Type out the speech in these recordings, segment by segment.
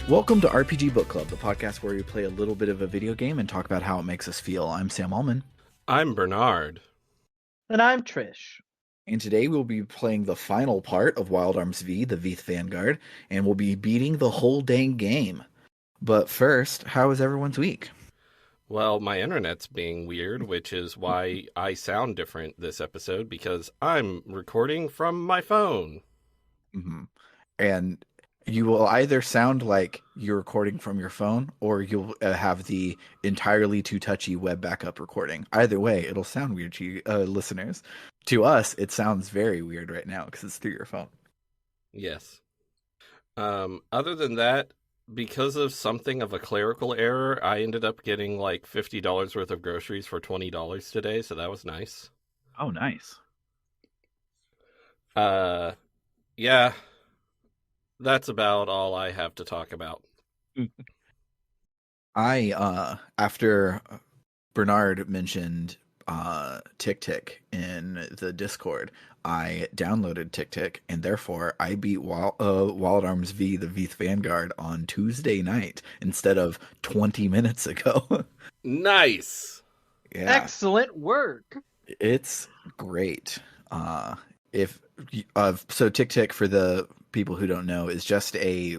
Welcome to RPG Book Club, the podcast where we play a little bit of a video game and talk about how it makes us feel. I'm Sam Allman. I'm Bernard. And I'm Trish. And today we'll be playing the final part of Wild Arms V, the Veeth Vanguard, and we'll be beating the whole dang game. But first, how was everyone's week? Well, my internet's being weird, which is why I sound different this episode, because I'm recording from my phone. Mm-hmm. And you will either sound like you're recording from your phone, or you'll have the entirely too touchy web backup recording. Either way, it'll sound weird to you, listeners. To us, it sounds very weird right now because it's through your phone. Yes. Other than that, because of something of a clerical error, I ended up getting like $50 worth of groceries for $20 today, so that was nice. Oh, nice. Yeah. That's about all I have to talk about. After Bernard mentioned Tick in the Discord, I downloaded Tick, and therefore I beat Wild Arms V, the Veeth Vanguard, on Tuesday night instead of 20 minutes ago. Nice! Yeah. Excellent work! It's great. So Tick, for the people who don't know, is just a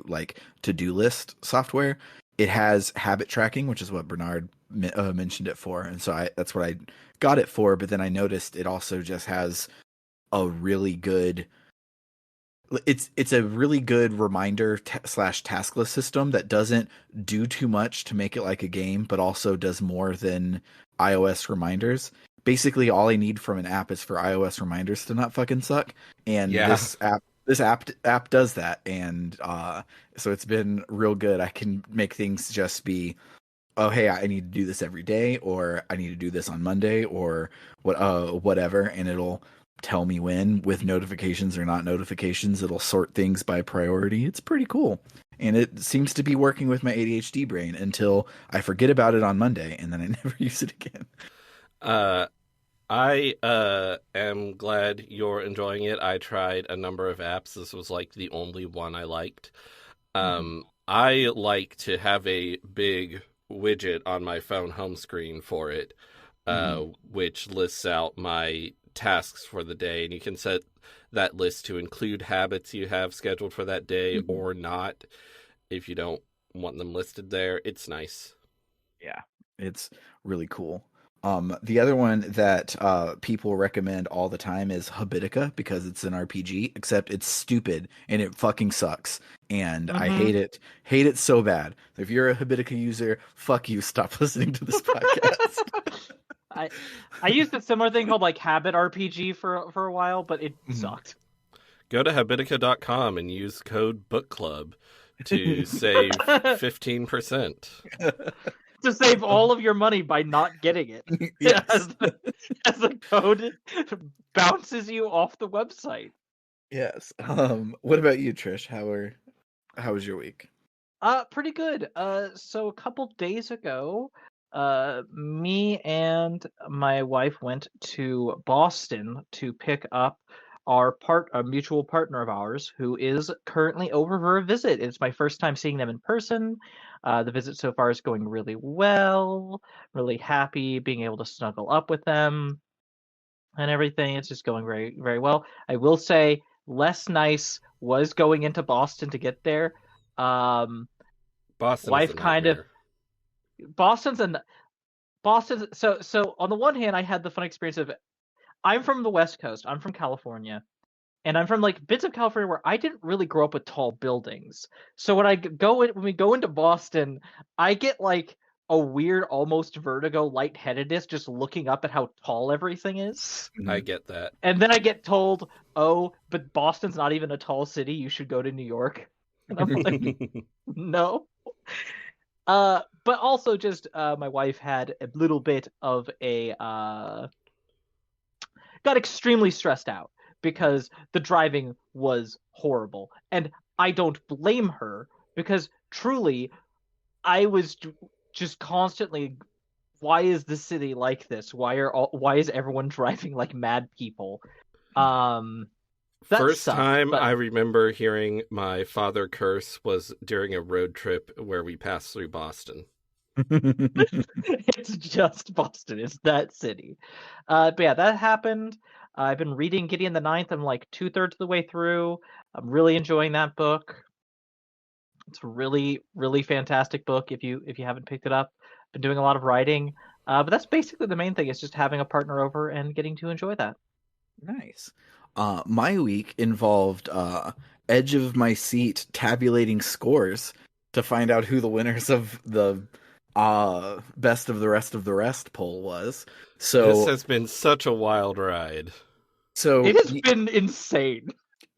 to-do list software. It has habit tracking, which is what Bernard mentioned it for, and so that's what I got it for. But then I noticed it also just has a really good. It's a really good reminder slash task list system that doesn't do too much to make it like a game, but also does more than iOS reminders. Basically, all I need from an app is for iOS reminders to not fucking suck, and this app does that, and so it's been real good. I can make things just be, oh hey, I need to do this every day, or I need to do this on Monday, or whatever, and it'll tell me when, with notifications or not notifications. It'll sort things by priority. It's pretty cool, and it seems to be working with my ADHD brain until I forget about it on Monday, and then I never use it again. I am glad you're enjoying it. I tried a number of apps. This was like the only one I liked. I like to have a big widget on my phone home screen for it, which lists out my tasks for the day, and you can set that list to include habits you have scheduled for that day or not if you don't want them listed there. It's nice. Yeah, it's really cool. The other one that people recommend all the time is Habitica, because it's an RPG, except it's stupid and it fucking sucks. And I hate it so bad. If you're a Habitica user, fuck you, stop listening to this podcast. I used a similar thing called Habit RPG for a while, but it sucked. Go to habitica.com and use code BookClub to save 15%. To save all of your money by not getting it. Yes. as the code bounces you off the website. Yes. What about you, Trish? How was your week? Pretty good. So a couple days ago, me and my wife went to Boston to pick up a mutual partner of ours who is currently over for a visit. It's my first time seeing them in person. The visit so far is going really well. Really happy being able to snuggle up with them and everything. It's just going very, very well. I will say less nice was going into Boston to get there. Boston Wife kind of Boston's so on the one hand I had the fun experience of, I'm from the West Coast. I'm from California. And I'm from bits of California where I didn't really grow up with tall buildings. So when we go into Boston, I get a weird, almost vertigo lightheadedness just looking up at how tall everything is. I get that. And then I get told, oh, but Boston's not even a tall city. You should go to New York. And I'm like, no. But also just my wife had a little bit of got extremely stressed out because the driving was horrible. And I don't blame her, because truly I was just constantly, why is the city like this? Why is everyone driving like mad people? That First sucks, time but I remember hearing my father curse was during a road trip where we passed through Boston. it's just Boston. It's that city. But yeah, that happened. I've been reading Gideon the Ninth. I'm like 2/3 of the way through. I'm really enjoying that book. It's a really, really fantastic book. If you haven't picked it up, been doing a lot of writing. But that's basically the main thing. Is just having a partner over and getting to enjoy that. Nice. My week involved edge of my seat tabulating scores to find out who the winners of the best of the rest poll was. This So has been such a wild ride. It so has been insane.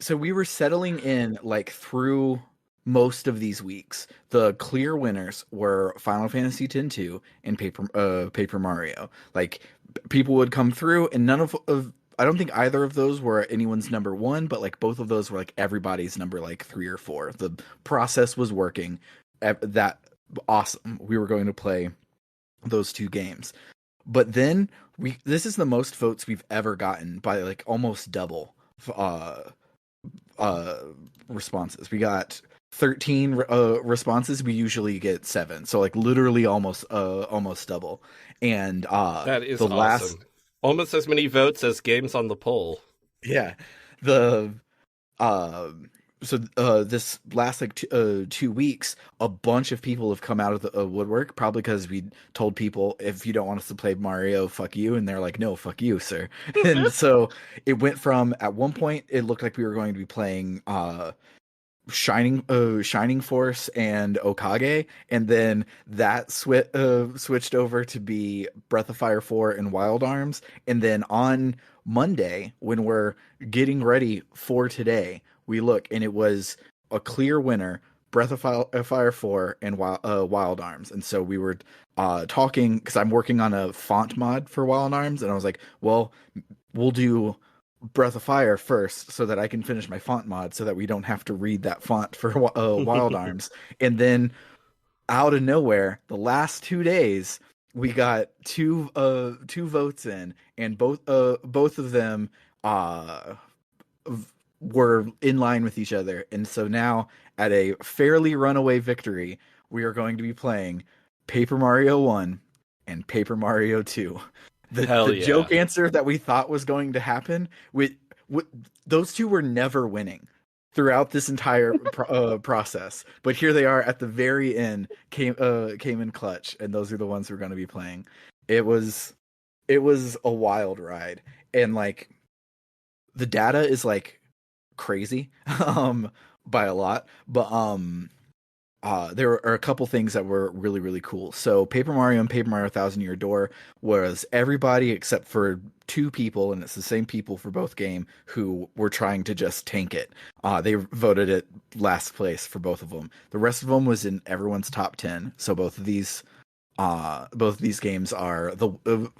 so we were settling in like through most of these weeks. The clear winners were Final Fantasy X-2 and Paper Mario. Like people would come through, and none of I don't think either of those were anyone's number one, but like both of those were like everybody's number like 3 or 4. The process was working. That awesome. We were going to play those two games, but then we this is the most votes we've ever gotten by like almost double. Uh, uh responses. We got 13 responses. We usually get 7. So like literally almost double. And That is the last awesome. Almost as many votes as games on the poll. yeah, the uh this last like 2 weeks, a bunch of people have come out of the woodwork, probably because we told people if you don't want us to play Mario, fuck you, and they're like, no, fuck you, sir. And so it went from at one point it looked like we were going to be playing Shining Force and Okage, and then that switched over to be Breath of Fire 4 and Wild Arms, and then on Monday when we're getting ready for today, we look and it was a clear winner, Breath of Fire 4 and Wild Arms, and so we were talking because I'm working on a font mod for Wild Arms, and I was like, well, we'll do Breath of Fire first so that I can finish my font mod so that we don't have to read that font for Wild Arms. And then out of nowhere, the last 2 days, we got two votes in, and both of them uh were in line with each other. And so now at a fairly runaway victory, we are going to be playing Paper Mario 1 and Paper Mario 2. The Hell yeah. joke answer that we thought was going to happen with those two were never winning throughout this entire process, but here they are at the very end, came in clutch, and those are the ones we're going to be playing. It was a wild ride, and like the data is like crazy by a lot, but there are a couple things that were really, really cool. So Paper Mario and Paper Mario Thousand Year Door was everybody except for 2 people, and it's the same people for both game, who were trying to just tank it. They voted it last place for both of them. The rest of them was in everyone's top 10. So both of these games are the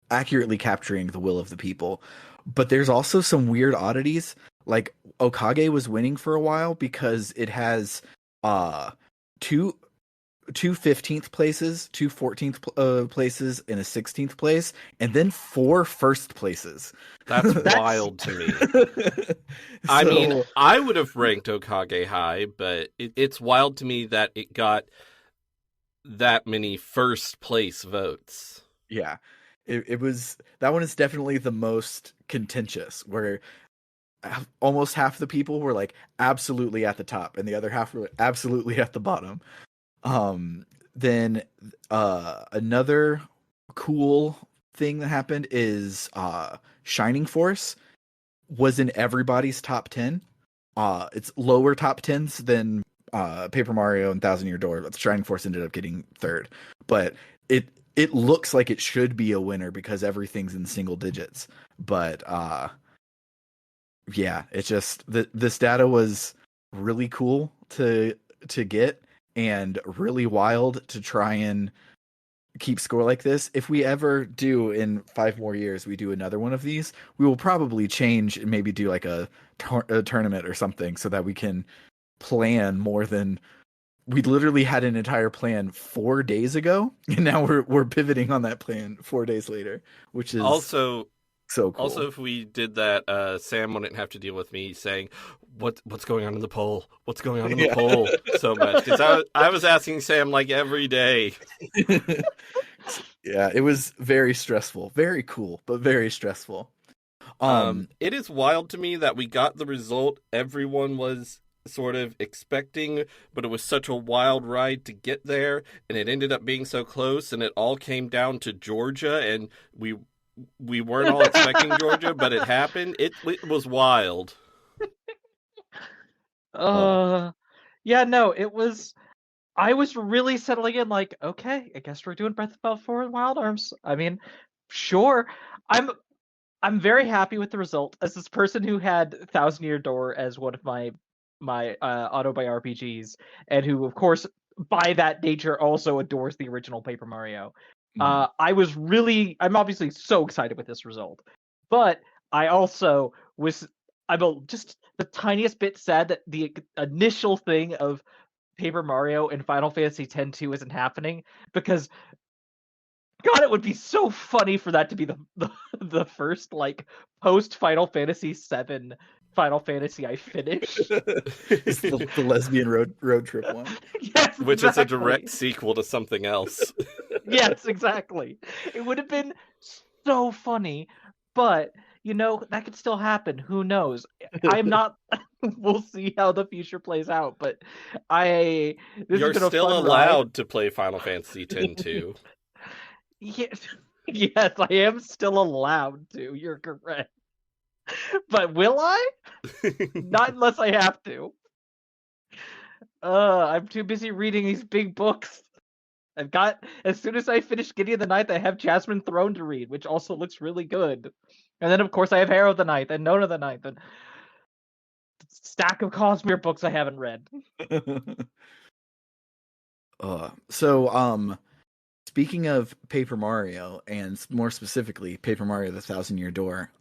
accurately capturing the will of the people. But there's also some weird oddities. Like Okage was winning for a while because it has two 15th places, two 14th places, and a 16th place, and then 4 first places. That's That's wild to me. I mean, So I would have ranked Okage high, but it's wild to me that it got that many first place votes. yeah, it was that one is definitely the most contentious, where almost half the people were like absolutely at the top, and the other half were absolutely at the bottom. Then another cool thing that happened is Shining Force was in everybody's top 10. It's lower top 10s than Paper Mario and Thousand Year Door, but Shining Force ended up getting third. But it looks like it should be a winner because everything's in single digits. But yeah, it's just this data was really cool to get, and really wild to try and keep score like this. If we ever do in 5 more years, we do another one of these, we will probably change and maybe do like a tournament or something so that we can plan more than we literally had an entire plan 4 days ago, and now we're pivoting on that plan 4 days later, which is Also, So cool. Also, if we did that, Sam wouldn't have to deal with me saying, what's going on in the poll? What's going on in the Yeah. poll?" so much because I was asking Sam like every day. Yeah, it was very stressful. Very cool, but very stressful. Um, It is wild to me that we got the result everyone was sort of expecting, but it was such a wild ride to get there, and it ended up being so close, and it all came down to Georgia, and we weren't all expecting Georgia, but it happened. It was wild. oh, uh, yeah, no, it was. I was really settling in, like, okay, I guess we're doing Breath of the Wild 4 and Wild Arms. I mean, sure. I'm I'm very happy with the result. As this person who had Thousand Year Door as one of my auto buy RPGs, and who, of course, by that nature, also adores the original Paper Mario. mhm. I'm obviously so excited with this result, but I also was, just the tiniest bit sad that the initial thing of Paper Mario and Final Fantasy X-2 isn't happening, because God, it would be so funny for that to be the first like post Final Fantasy VII Final Fantasy I finish. It's the lesbian road trip one. Yes, Which is a direct exactly. sequel to something else. Yes, exactly. It would have been so funny, but that could still happen. Who knows? I'm not. We'll see how the future plays out. But I, this has You're been a still fun ride. allowed to play Final Fantasy X too. Yes, yes, I am still allowed to. You're correct. But will I? Not unless I have to. I'm too busy reading these big books. As soon as I finish Gideon the Ninth, I have Jasmine Throne to read, which also looks really good. And then, of course, I have Harrow the Ninth and Nona the Ninth and stack of Cosmere books I haven't read. So, speaking of Paper Mario, and more specifically Paper Mario: The Thousand Year Door,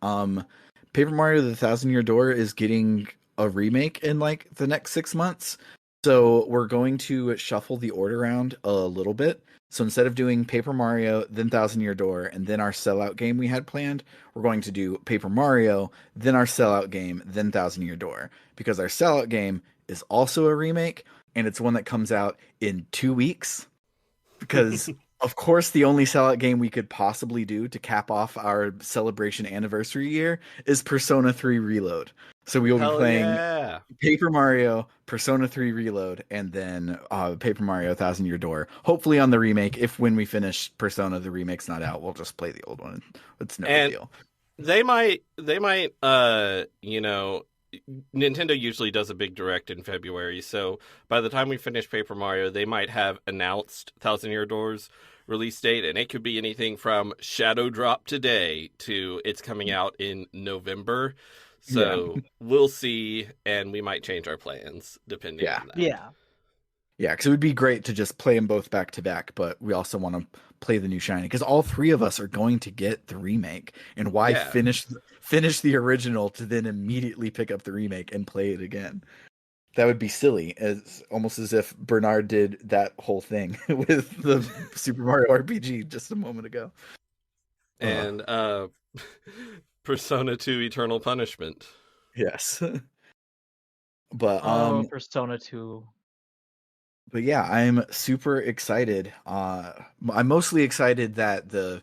Paper Mario: The Thousand Year Door is getting a remake in like the next 6 months. So we're going to shuffle the order around a little bit. So instead of doing Paper Mario, then Thousand Year Door, and then our sellout game we had planned, we're going to do Paper Mario, then our sellout game, then Thousand Year Door. Because our sellout game is also a remake, and it's one that comes out in 2 weeks because of course the only sellout game we could possibly do to cap off our celebration anniversary year is Persona 3 Reload. So we will be Hell playing yeah. Paper Mario, Persona 3 Reload, and then Paper Mario Thousand Year Door. Hopefully on the remake. If when we finish Persona the remake's not out, we'll just play the old one. It's no big And deal. they might, Nintendo usually does a big direct in February, so by the time we finish Paper Mario, they might have announced Thousand Year Door's release date, and it could be anything from Shadow Drop today to it's coming out in November. Yeah. So we'll see, and we might change our plans depending Yeah. on that. Yeah. Yeah, because it would be great to just play them both back to back, but we also want to play the new Shiny because all three of us are going to get the remake. And why Yeah. finish the original to then immediately pick up the remake and play it again? That would be silly, as almost as if Bernard did that whole thing with the Super Mario RPG just a moment ago. Uh, And Persona 2 Eternal Punishment. yes. But Oh, Persona 2. but yeah, I'm super excited. I'm mostly excited that the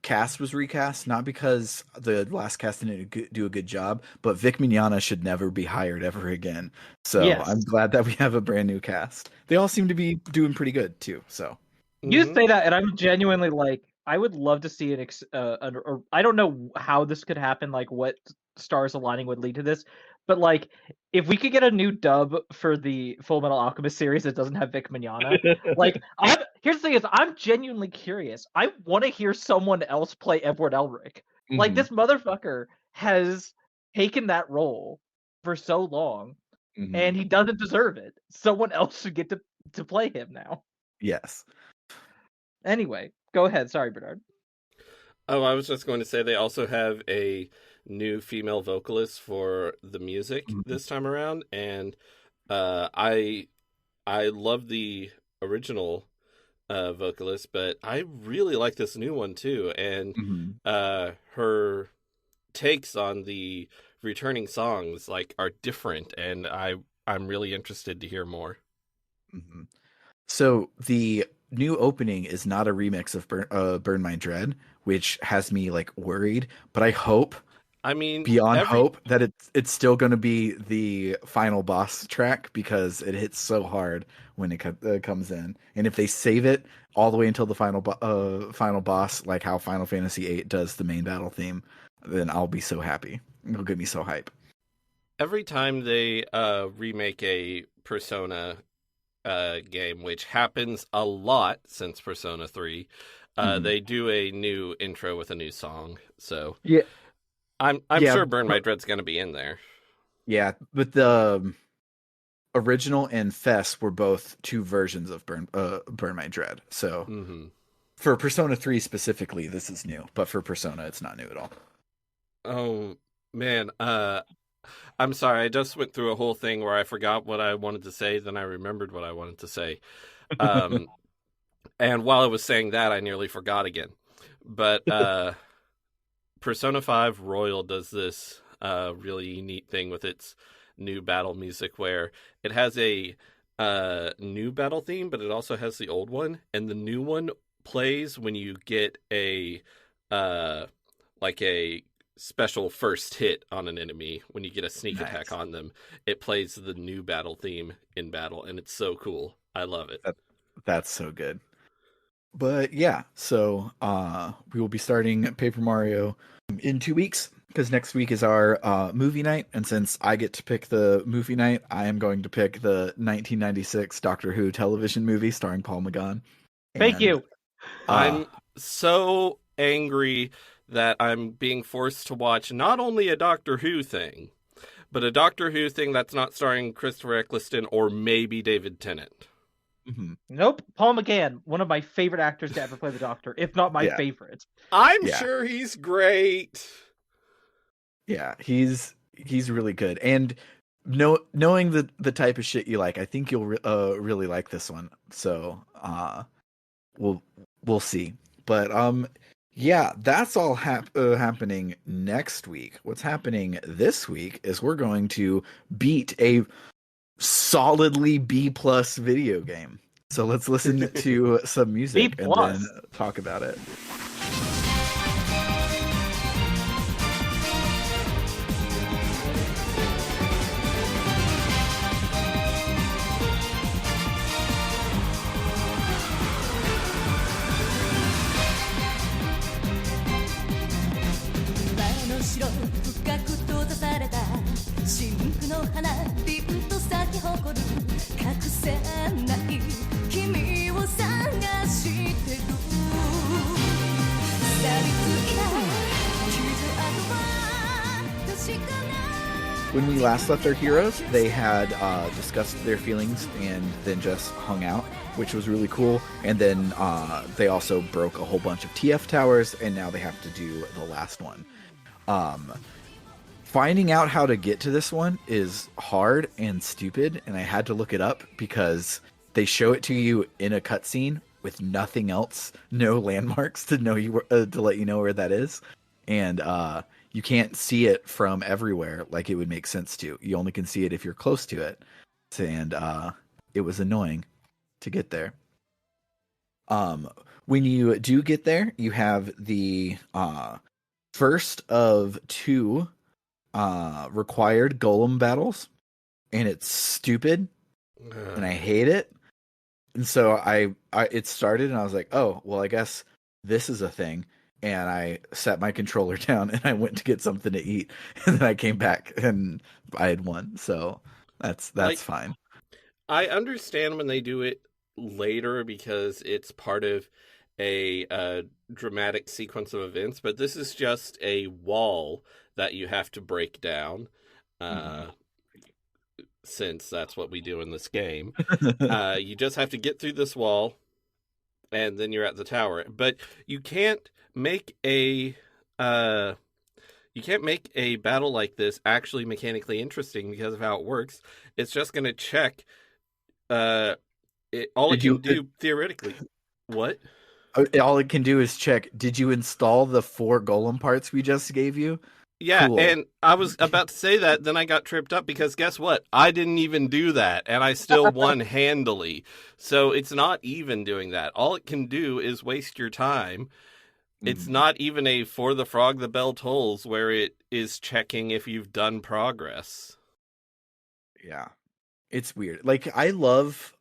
cast was recast, not because the last cast didn't do a good job, but Vic Mignogna should never be hired ever again. So I'm Yes. glad that we have a brand new cast. They all seem to be doing pretty good too. So You Hmm. say that, and I'm genuinely like, I would love to see or I don't know how this could happen, like what stars aligning would lead to this, but like, if we could get a new dub for the Full Metal Alchemist series that doesn't have Vic Mignogna, like, here's the thing is, I'm genuinely curious. I want to hear someone else play Edward Elric. Like, Mhm, this motherfucker has taken that role for so long, mhm. and he doesn't deserve it. Someone else should get to play him now. Yes. Anyway, go ahead. Sorry, Bernard. Oh, I was just going to say they also have a new female vocalist for the music Mhm, this time around, and I love the original vocalist, but I really like this new one too. And mhm. her takes on the returning songs like are different, and I'm really interested to hear more. Mhm. So the new opening is not a remix of Burn My Dread, which has me like worried. But I hope, I mean, beyond every hope, that it's still going to be the final boss track because it hits so hard when it comes in. And if they save it all the way until the final boss, like how Final Fantasy VIII does the main battle theme, then I'll be so happy. It'll get me so hype. every time they remake a Persona game, which happens a lot since Persona 3, Mhm. they do a new intro with a new song. So Yeah, I'm yeah, sure Burn My Dread's going to be in there. yeah. But the original and Fest were both two versions of Burn My Dread. So Hmm. for Persona 3 specifically, this is new, but for Persona, it's not new at all. Oh man, I'm sorry. I just went through a whole thing where I forgot what I wanted to say, then I remembered what I wanted to say. Um, and while I was saying that, I nearly forgot again. But Persona 5 Royal does this really neat thing with its new battle music where it has a new battle theme, but it also has the old one, and the new one plays when you get a uh, like a special first hit on an enemy. When you get a sneak attack Nice. on them, it plays the new battle theme in battle, and it's so cool. I love it. That, that's so good. But yeah, so we will be starting Paper Mario in 2 weeks because next week is our movie night, and since I get to pick the movie night, I am going to pick the 1996 Doctor Who television movie starring Paul McGann. Thank And you. uh I'm so angry that I'm being forced to watch not only a Doctor Who thing, but a Doctor Who thing that's not starring Christopher Eccleston or maybe David Tennant. mhm. Nope. Paul McGann, one of my favorite actors to ever play the Doctor, if not my Yeah, favorite. I'm yeah, sure he's great. yeah. He's really good, and knowing the type of shit you like, I think you'll really like this one. So we'll we'll see. But yeah, that's all happening next week. What's happening this week is we're going to beat a solidly B plus video game. So let's listen to some B music and then plus. talk about it. 前の城深く閉ざされた真紅の花凛と咲き誇る隠せない君を探してる錆びついた傷跡は確かな When we last left our heroes, they had discussed their feelings and then just hung out, which was really cool. And then they also broke a whole bunch of TF towers, and now they have to do the last one. Um, Finding out how to get to this one is hard and stupid, and I had to look it up because they show it to you in a cutscene with nothing else, no landmarks to know to let you know where that is, and you can't see it from everywhere like it would make sense to. You only can see it if you're close to it, and it was annoying to get there. When you do get there, you have the first of two required golem battles, and it's stupid and I hate it. And so I it started and I was like, oh well, I guess this is a thing. And I set my controller down and I went to get something to eat, and then I came back and I had won. So that's Like, fine. I understand when they do it later because it's part of a dramatic sequence of events, but this is just a wall that you have to break down. Uh, Mhm. since that's what we do in this game. You just have to get through this wall, and then you're at the tower. But you can't make a uh, you can't make a battle like this actually mechanically interesting because of how it works. It's just going to check. All it Did can you? do theoretically. What? All it can do is check. Did you install the four golem parts we just gave you? Yeah, Cool. and I was about to say that, then I got tripped up because guess what? I didn't even do that, and I still won handily. So it's not even doing that. All it can do is waste your time. It's Mhm. not even a for the frog the bell tolls where it is checking if you've done progress. Yeah. It's weird. Like I love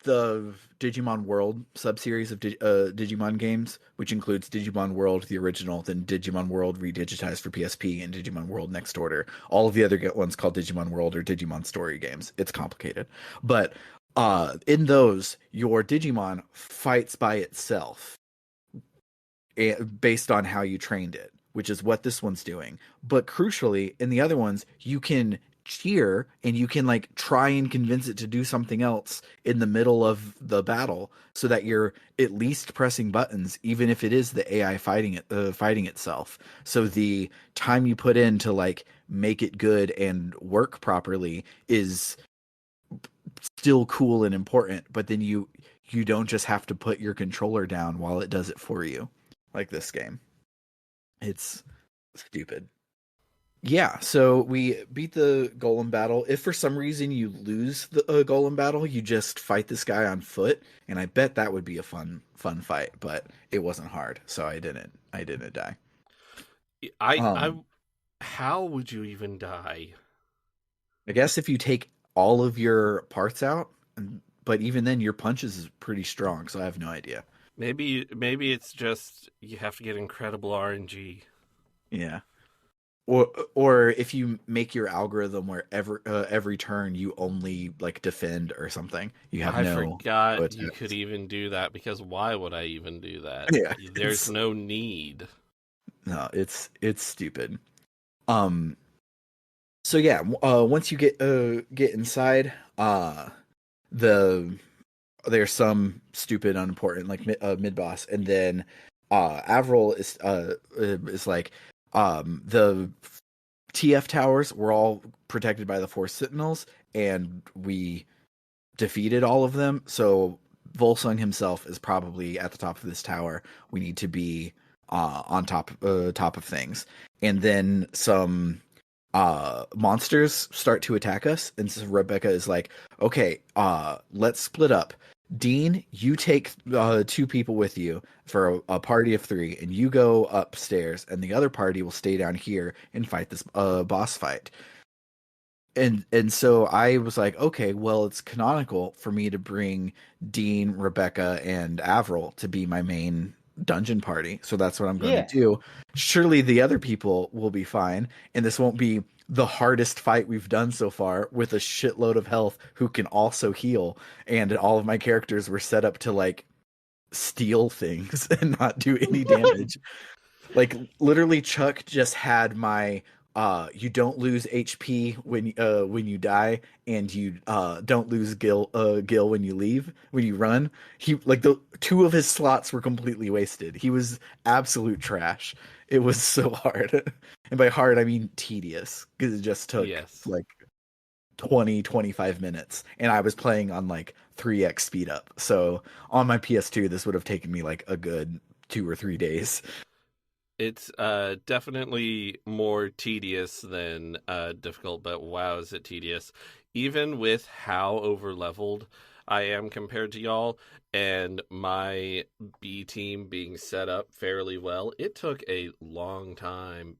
the Digimon World subseries of Digimon games, which includes Digimon World, the original, then Digimon World redigitized for PSP, and Digimon World Next Order. All of the other ones called Digimon World or Digimon Story games. It's complicated, but in those, your Digimon fights by itself based on how you trained it, which is what this one's doing. But crucially, in the other ones, you can cheer and you can like try and convince it to do something else in the middle of the battle so that you're at least pressing buttons even if it is the AI fighting itself. So the time you put in to like make it good and work properly is still cool and important, but then you don't just have to put your controller down while it does it for you like this game. It's stupid. Yeah, so we beat the golem battle. If for some reason you lose the golem battle, you just fight this guy on foot, and I bet that would be a fun fight, but it wasn't hard, so I didn't die. I Um how would you even die? I guess if you take all of your parts out, but even then your punches is pretty strong, so I have no idea. Maybe it's just you have to get incredible RNG. Yeah. Or if you make your algorithm where every turn you only like defend or something, you have I no forgot you could attacks. even do that because why would I even do that? Yeah, There's no need. no, it's stupid. Um, so yeah, once you get inside, the there's some stupid unimportant like mid boss, and then Avril is like the TF towers were all protected by the Force Sentinels, and we defeated all of them. So Volsung himself is probably at the top of this tower. We need to be on top of things, and then some monsters start to attack us, and so Rebecca is like, "Okay, let's split up. Dean, you take two people with you for a party of three, and you go upstairs, and the other party will stay down here and fight this boss fight." And so I was like, okay, well, it's canonical for me to bring Dean, Rebecca, and Avril to be my main dungeon party. So that's what I'm going to Yeah. do. Surely the other people will be fine, and this won't be the hardest fight we've done so far with a shitload of health who can also heal. And all of my characters were set up to like steal things and not do any damage. Like literally Chuck just had my you don't lose HP when you die, and you don't lose gil when you leave, when you run. He like the two of his slots were completely wasted. He was absolute trash. It was so hard. And by hard I mean tedious, because it just took Yes. like 20-25 minutes, and I was playing on like 3x speed up. So on my PS2 this would have taken me like a good 2 or 3 days. It's definitely more tedious than difficult, but wow, is it tedious. Even with how over leveled I am compared to y'all and my B team being set up fairly well, it took a long time.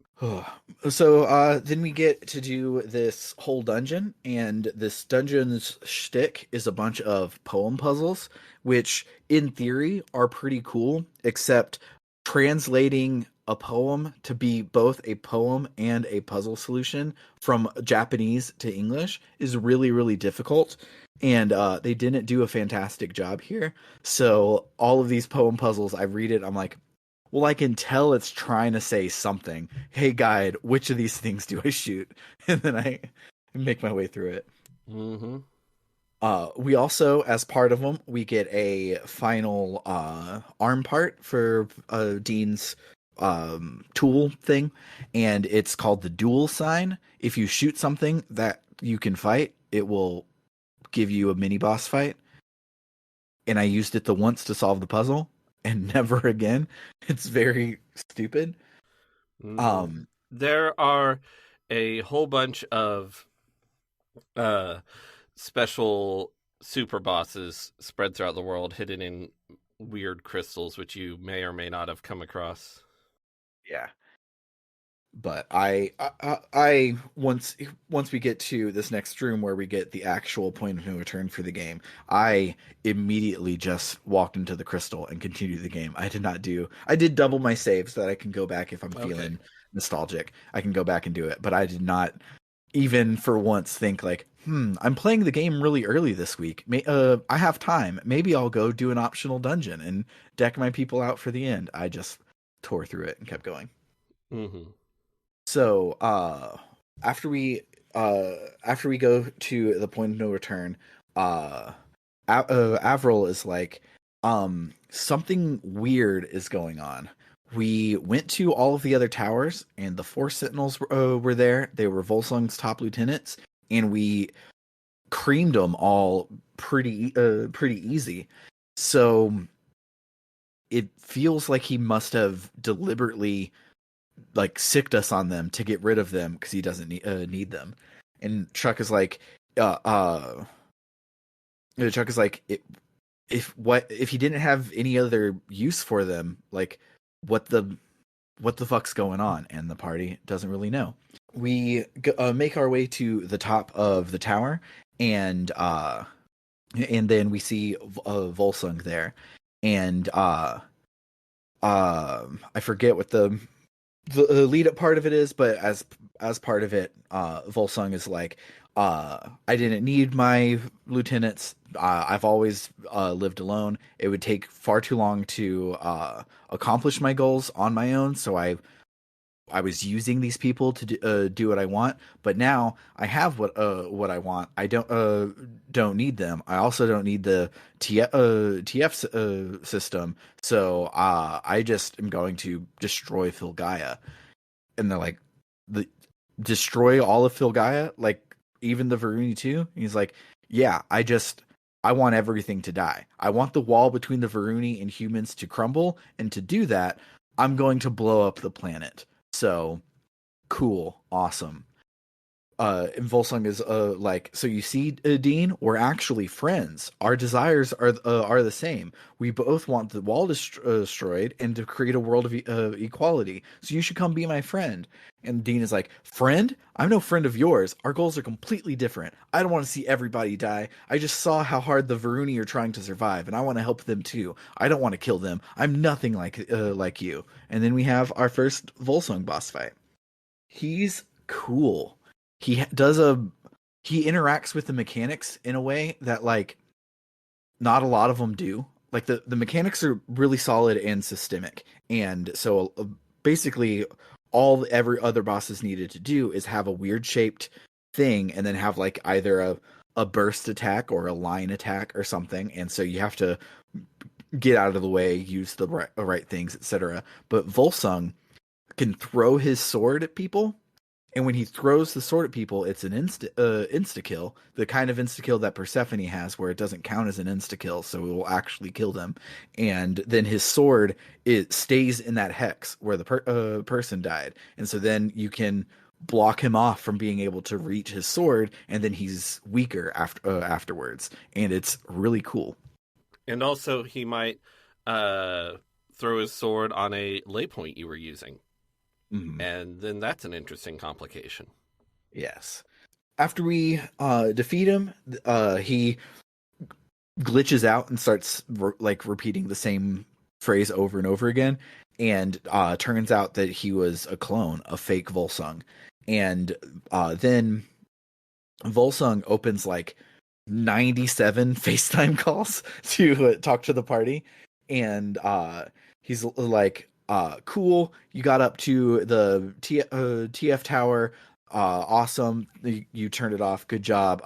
So then we get to do this whole dungeon, and this dungeon's shtick is a bunch of poem puzzles, which in theory are pretty cool, except translating a poem to be both a poem and a puzzle solution from Japanese to English is really, really difficult. And they didn't do a fantastic job here. So all of these poem puzzles, I read it, I'm like, well, I can tell it's trying to say something. Hey, guide, which of these things do I shoot? And then I make my way through it. Mm-hmm. We also, as part of them, we get a final arm part for Dean's tool thing, and it's called the duel sign. If you shoot something that you can fight, it will give you a mini boss fight. And I used it the once to solve the puzzle, and never again. It's very stupid. Mm-hmm. There are a whole bunch of uh, special super bosses spread throughout the world, hidden in weird crystals, which you may or may not have come across. Yeah. But I once we get to this next room where we get the actual point of no return for the game, I immediately just walked into the crystal and continued the game. I did double my save so that I can go back if I'm feeling nostalgic. I can go back and do it, but I did not even for once think like, I'm playing the game really early this week. I have time. Maybe I'll go do an optional dungeon and deck my people out for the end. I just tore through it and kept going. Mm-hmm. So, after we go to the point of no return, Avril is like, something weird is going on. We went to all of the other towers, and the four sentinels were there. They were Volsung's top lieutenants, and we creamed them all pretty easy. So it feels like he must have deliberately like sicked us on them to get rid of them because he doesn't need them. And Chuck is like, uh, uh, Chuck is like, if he didn't have any other use for them, like what the fuck's going on? And the party doesn't really know. We make our way to the top of the tower, and then we see Volsung there, and I forget what the lead up part of it is, but as part of it, Volsung is like, I didn't need my lieutenants. I've always lived alone. It would take far too long to accomplish my goals on my own, so I was using these people to do what I want, but now I have what I want. I don't need them. I also don't need the TF system. So I just am going to destroy Filgaia. And they're like, destroy all of Filgaia, like even the Varuni too. And he's like, yeah, I want everything to die. I want the wall between the Varuni and humans to crumble, and to do that, I'm going to blow up the planet. So cool, awesome. And Volsung is like, so you see, Dean, we're actually friends. Our desires are the same. We both want the wall destroyed and to create a world of equality. So you should come be my friend. And Dean is like, friend? I'm no friend of yours. Our goals are completely different. I don't want to see everybody die. I just saw how hard the Varuni are trying to survive, and I want to help them too. I don't want to kill them. I'm nothing like you. And then we have our first Volsung boss fight. He's cool. He interacts with the mechanics in a way that like not a lot of them do. Like the mechanics are really solid and systemic, and so basically all every other bosses needed to do is have a weird shaped thing and then have like either a burst attack or a line attack or something, and so you have to get out of the way, use the right things, etc. But Volsung can throw his sword at people, and when he throws the sword at people, it's an insta kill, the kind of insta kill that Persephone has, where it doesn't count as an insta kill, so it will actually kill them. And then his sword, it stays in that hex where the person died, and so then you can block him off from being able to reach his sword, and then he's weaker afterwards, and it's really cool. And also, he might throw his sword on a lay point you were using. Mm-hmm. And then that's an interesting complication. Yes. After we defeat him, he glitches out and starts repeating the same phrase over and over again. And turns out that he was a clone, a fake Volsung. And then Volsung opens like 97 FaceTime calls to talk to the party. And he's like, cool, you got up to the TF tower, awesome, you turned it off, good job.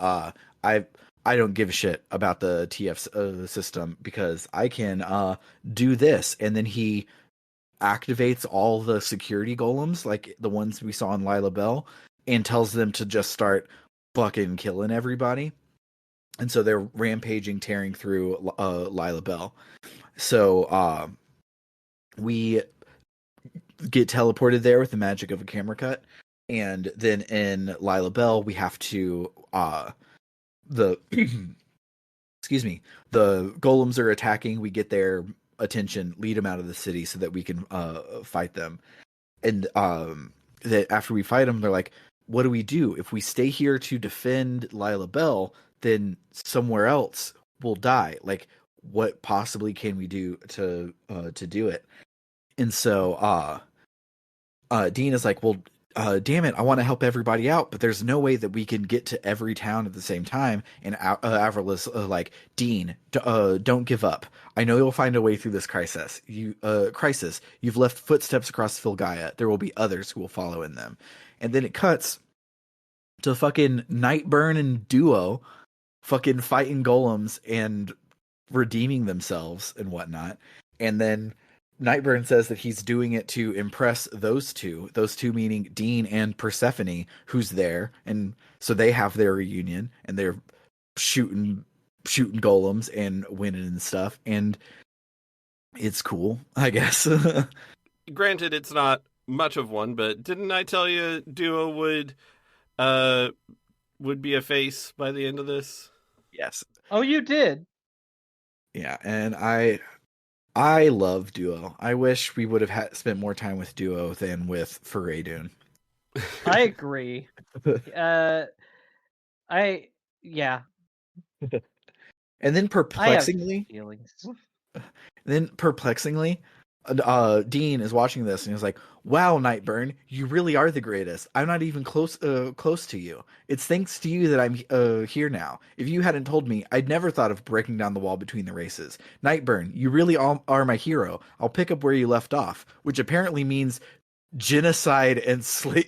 I don't give a shit about the TF system because I can do this. And then he activates all the security golems, like the ones we saw in Lila Bell, and tells them to just start fucking killing everybody. And so they're rampaging, tearing through Lila Bell. So we get teleported there with the magic of a camera cut. And then in Lila Bell, we have to the excuse me, the golems are attacking. We get their attention, lead them out of the city so that we can fight them. And that after we fight them, they're like, "What do we do if we stay here to defend Lila Bell? Then somewhere else will die. Like, what possibly can we do to do it?" And so Dean is like, "Well, damn it, I want to help everybody out, but there's no way that we can get to every town at the same time." And Avril is like, "Dean, don't give up. I know you'll find a way through this crisis. You've left footsteps across Filgaia. There will be others who will follow in them." And then it cuts to fucking Nightburn and Duo fucking fighting golems and redeeming themselves and whatnot. And then Nightburn says that he's doing it to impress those two meaning Dean and Persephone, who's there. And so they have their reunion and they're shooting golems and winning and stuff. And it's cool, I guess. Granted, it's not much of one, but didn't I tell you Duo would be a face by the end of this? Yes. Oh, you did? Yeah, and I love Duo. I wish we would have spent more time with Duo than with Faradun. I agree. Yeah. And then perplexingly, Dean is watching this and he's like, "Wow, Nightburn, you really are the greatest. I'm not even close to you. It's thanks to you that I'm here now. If you hadn't told me, I'd never thought of breaking down the wall between the races. Nightburn, you really are my hero. I'll pick up where you left off," which apparently means genocide and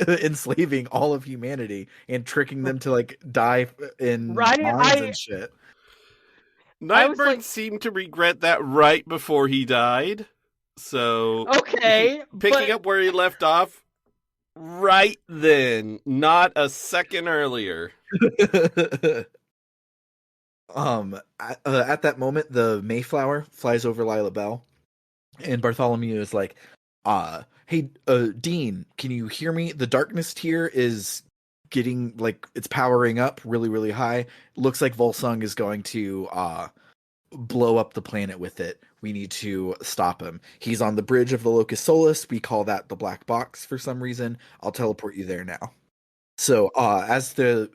enslaving all of humanity and tricking them to like die in mines and shit. Nightburn seemed to regret that right before he died. So okay, picking up where he left off right then, not a second earlier. At that moment, the Mayflower flies over Lila Bell, and Bartholomew is like, "Hey, Dean, can you hear me? The darkness tier is getting like it's powering up really, really high. Looks like Volsung is going to blow up the planet with it. We need to stop him. He's on the bridge of the Locus Solus. We call that the black box for some reason. I'll teleport you there now." So as the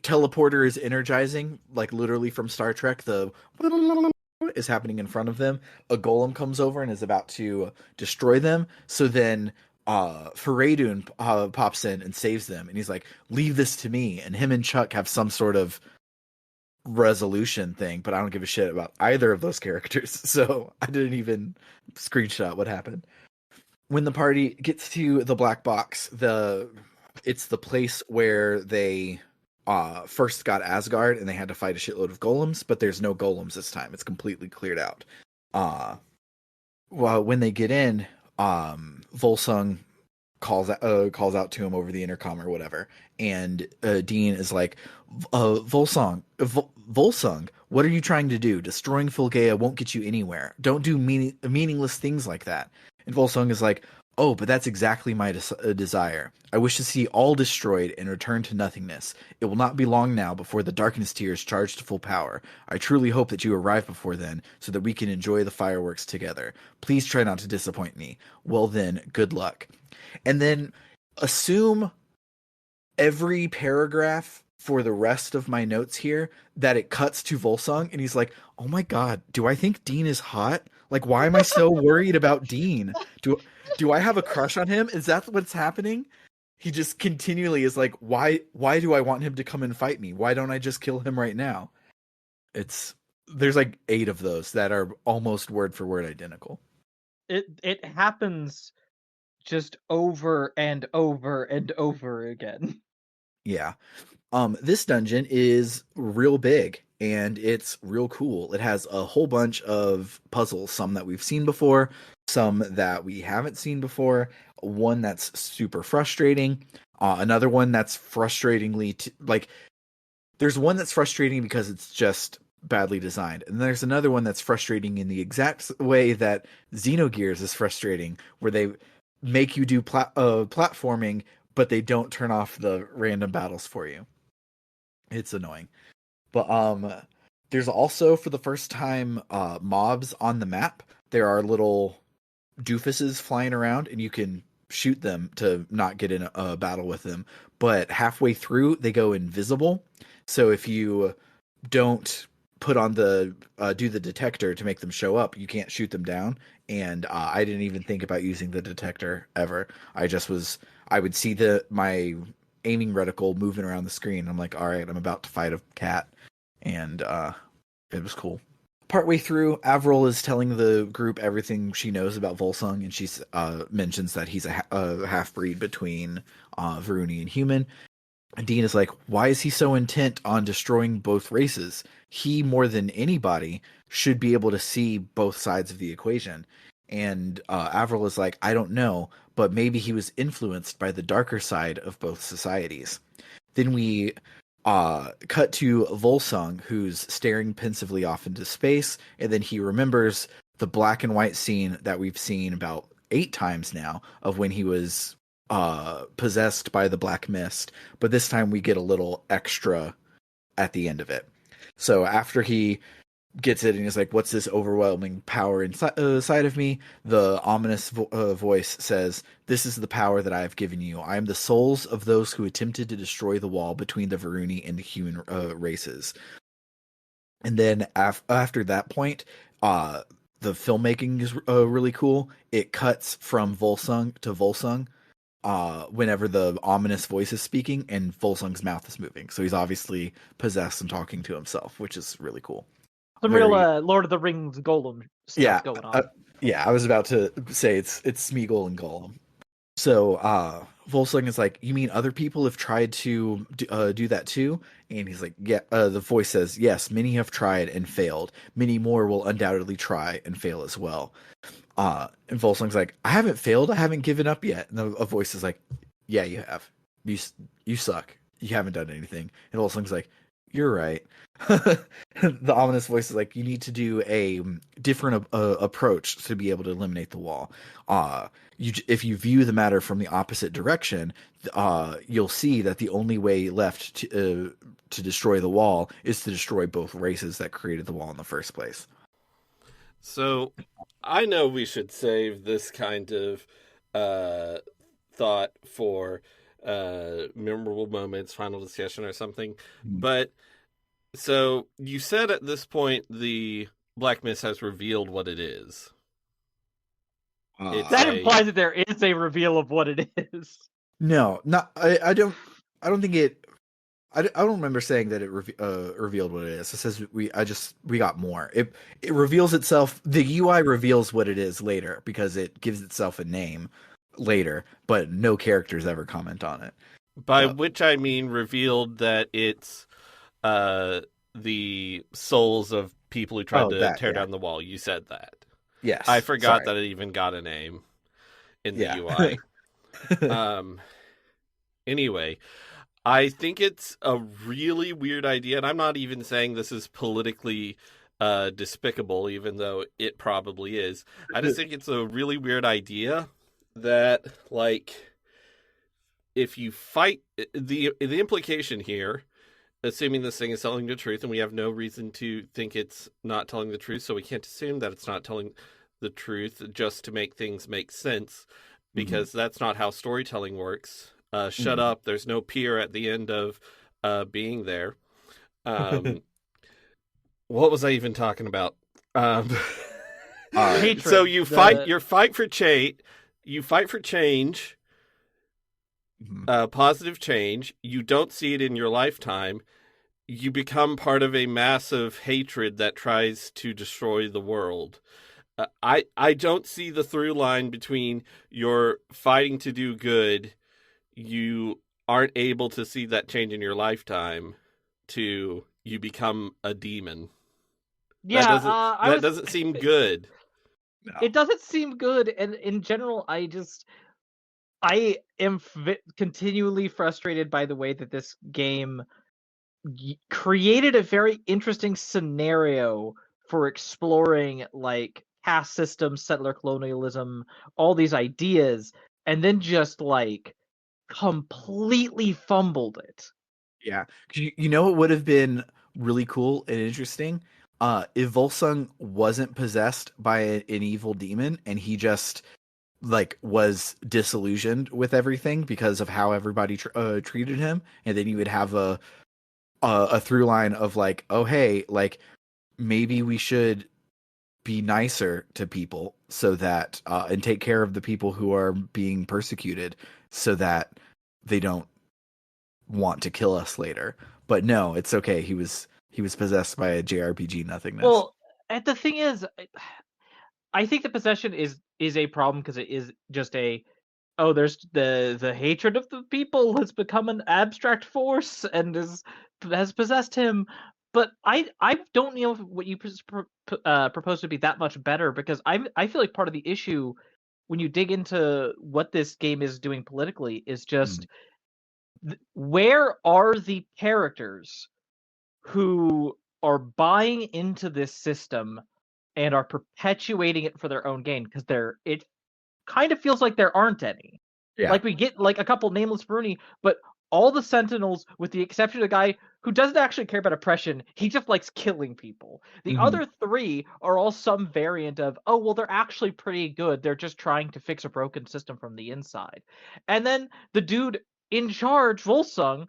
teleporter is energizing, like literally from Star Trek, the is happening in front of them. A golem comes over and is about to destroy them. So then Faradun pops in and saves them, and he's like, "Leave this to me." And him and Chuck have some sort of resolution thing, but I don't give a shit about either of those characters, so I didn't even screenshot what happened. When the party gets to the black box, it's the place where they first got Asgard and they had to fight a shitload of golems, but there's no golems this time. It's completely cleared out. Well, when they get in, Volsung calls out to him over the intercom or whatever, and Dean is like, Volsung, what are you trying to do? Destroying Filgaia won't get you anywhere. Don't do meaningless things like that. And Volsung is like, "Oh, but that's exactly my desire. I wish to see all destroyed and return to nothingness. It will not be long now before the darkness tier is charged to full power. I truly hope that you arrive before then so that we can enjoy the fireworks together. Please try not to disappoint me. Well then, good luck." And then assume every paragraph for the rest of my notes here that it cuts to Volsung and he's like, "Oh my god, do I think Dean is hot? Like, why am I so worried about Dean? Do I have a crush on him? Is that what's happening?" He just continually is like, why do I want him to come and fight me? Why don't I just kill him right now? There's like 8 of those that are almost word for word identical. It happens just over and over and over again. Yeah. This dungeon is real big and it's real cool. It has a whole bunch of puzzles, some that we've seen before, some that we haven't seen before, one that's super frustrating, another one that's frustratingly like there's one that's frustrating because it's just badly designed. And there's another one that's frustrating in the exact way that Xenogears is frustrating, where they make you do platforming, but they don't turn off the random battles for you. It's annoying. But there's also, for the first time, mobs on the map. There are little doofuses flying around, and you can shoot them to not get in a battle with them. But halfway through, they go invisible. So if you don't put on the do the detector to make them show up, you can't shoot them down. And I didn't even think about using the detector ever. I would see my aiming reticle moving around the screen. I'm like, all right, I'm about to fight a cat, and it was cool. Partway through, Avril is telling the group everything she knows about Volsung, and she mentions that he's a half breed between Varuni and human. And Dean is like, why is he so intent on destroying both races? He, more than anybody, should be able to see both sides of the equation. And Avril is like, I don't know, but maybe he was influenced by the darker side of both societies. Then we cut to Volsung, who's staring pensively off into space, and then he remembers the black and white scene that we've seen about 8 times now of when he was possessed by the black mist, but this time we get a little extra at the end of it. So after he gets it and he's like, what's this overwhelming power inside of me? The ominous voice says, this is the power that I have given you. I am the souls of those who attempted to destroy the wall between the Varuni and the human races. And then after that point, the filmmaking is really cool. It cuts from Volsung to Volsung whenever the ominous voice is speaking, and Volsung's mouth is moving. So he's obviously possessed and talking to himself, which is really cool. Some real Lord of the Rings Golem stuff going on. Yeah, I was about to say it's Smeagol and Gollum. So Volsung is like, you mean other people have tried to do that too? And he's like, yeah. The voice says, yes, many have tried and failed. Many more will undoubtedly try and fail as well. And Volsung's like, I haven't failed. I haven't given up yet. And a voice is like, yeah, you have. You suck. You haven't done anything. And Volsung's like, you're right. The ominous voice is like, you need to do a different approach to be able to eliminate the wall. If you view the matter from the opposite direction, you'll see that the only way left to destroy the wall is to destroy both races that created the wall in the first place. So I know we should save this kind of thought for memorable moments, final discussion, or something. But so you said at this point the Black Mist has revealed what it is. That implies that there is a reveal of what it is. No, not. I don't think it. I don't remember saying that it revealed what it is. It says we got more. It reveals itself. The UI reveals what it is later because it gives itself a name later, but no characters ever comment on it. By which I mean revealed that it's the souls of people who tried to tear down the wall. You said that. Yes. I forgot that it even got a name in the UI. Anyway, I think it's a really weird idea, and I'm not even saying this is politically despicable, even though it probably is. I just think it's a really weird idea that, like, if you fight the implication here, assuming this thing is telling the truth, and we have no reason to think it's not telling the truth, so we can't assume that it's not telling the truth just to make things make sense, because that's not how storytelling works. Shut up, there's no peer at the end of being there. What was I even talking about? Hatred, so you fight for change. You fight for change. Positive change. You don't see it in your lifetime. You become part of a massive hatred that tries to destroy the world. I don't see the through line between you're fighting to do good, you aren't able to see that change in your lifetime, to you become a demon. Yeah, that doesn't seem good. No. It doesn't seem good, and in general, I am continually frustrated by the way that this game created a very interesting scenario for exploring like caste systems, settler colonialism, all these ideas, and then just like completely fumbled it. Yeah. 'Cause you know what would have been really cool and interesting? If Volsung wasn't possessed by an evil demon and he just like was disillusioned with everything because of how everybody treated him, and then you would have a through line of like, oh hey, like maybe we should be nicer to people so that and take care of the people who are being persecuted so that they don't want to kill us later. But no, it's okay. He was possessed by a JRPG nothingness. Well, and the thing is, I think the possession is a problem because it is just a there's the hatred of the people has become an abstract force and has possessed him. But I don't know what you propose to be that much better, because I feel like part of the issue when you dig into what this game is doing politically is just where are the characters who are buying into this system and are perpetuating it for their own gain, because it kind of feels like there aren't any. Yeah. Like we get like a couple nameless Bruni, but all the Sentinels, with the exception of the guy who doesn't actually care about oppression, he just likes killing people. The Mhm. other three are all some variant of, oh well, they're actually pretty good. They're just trying to fix a broken system from the inside. And then the dude in charge, Volsung,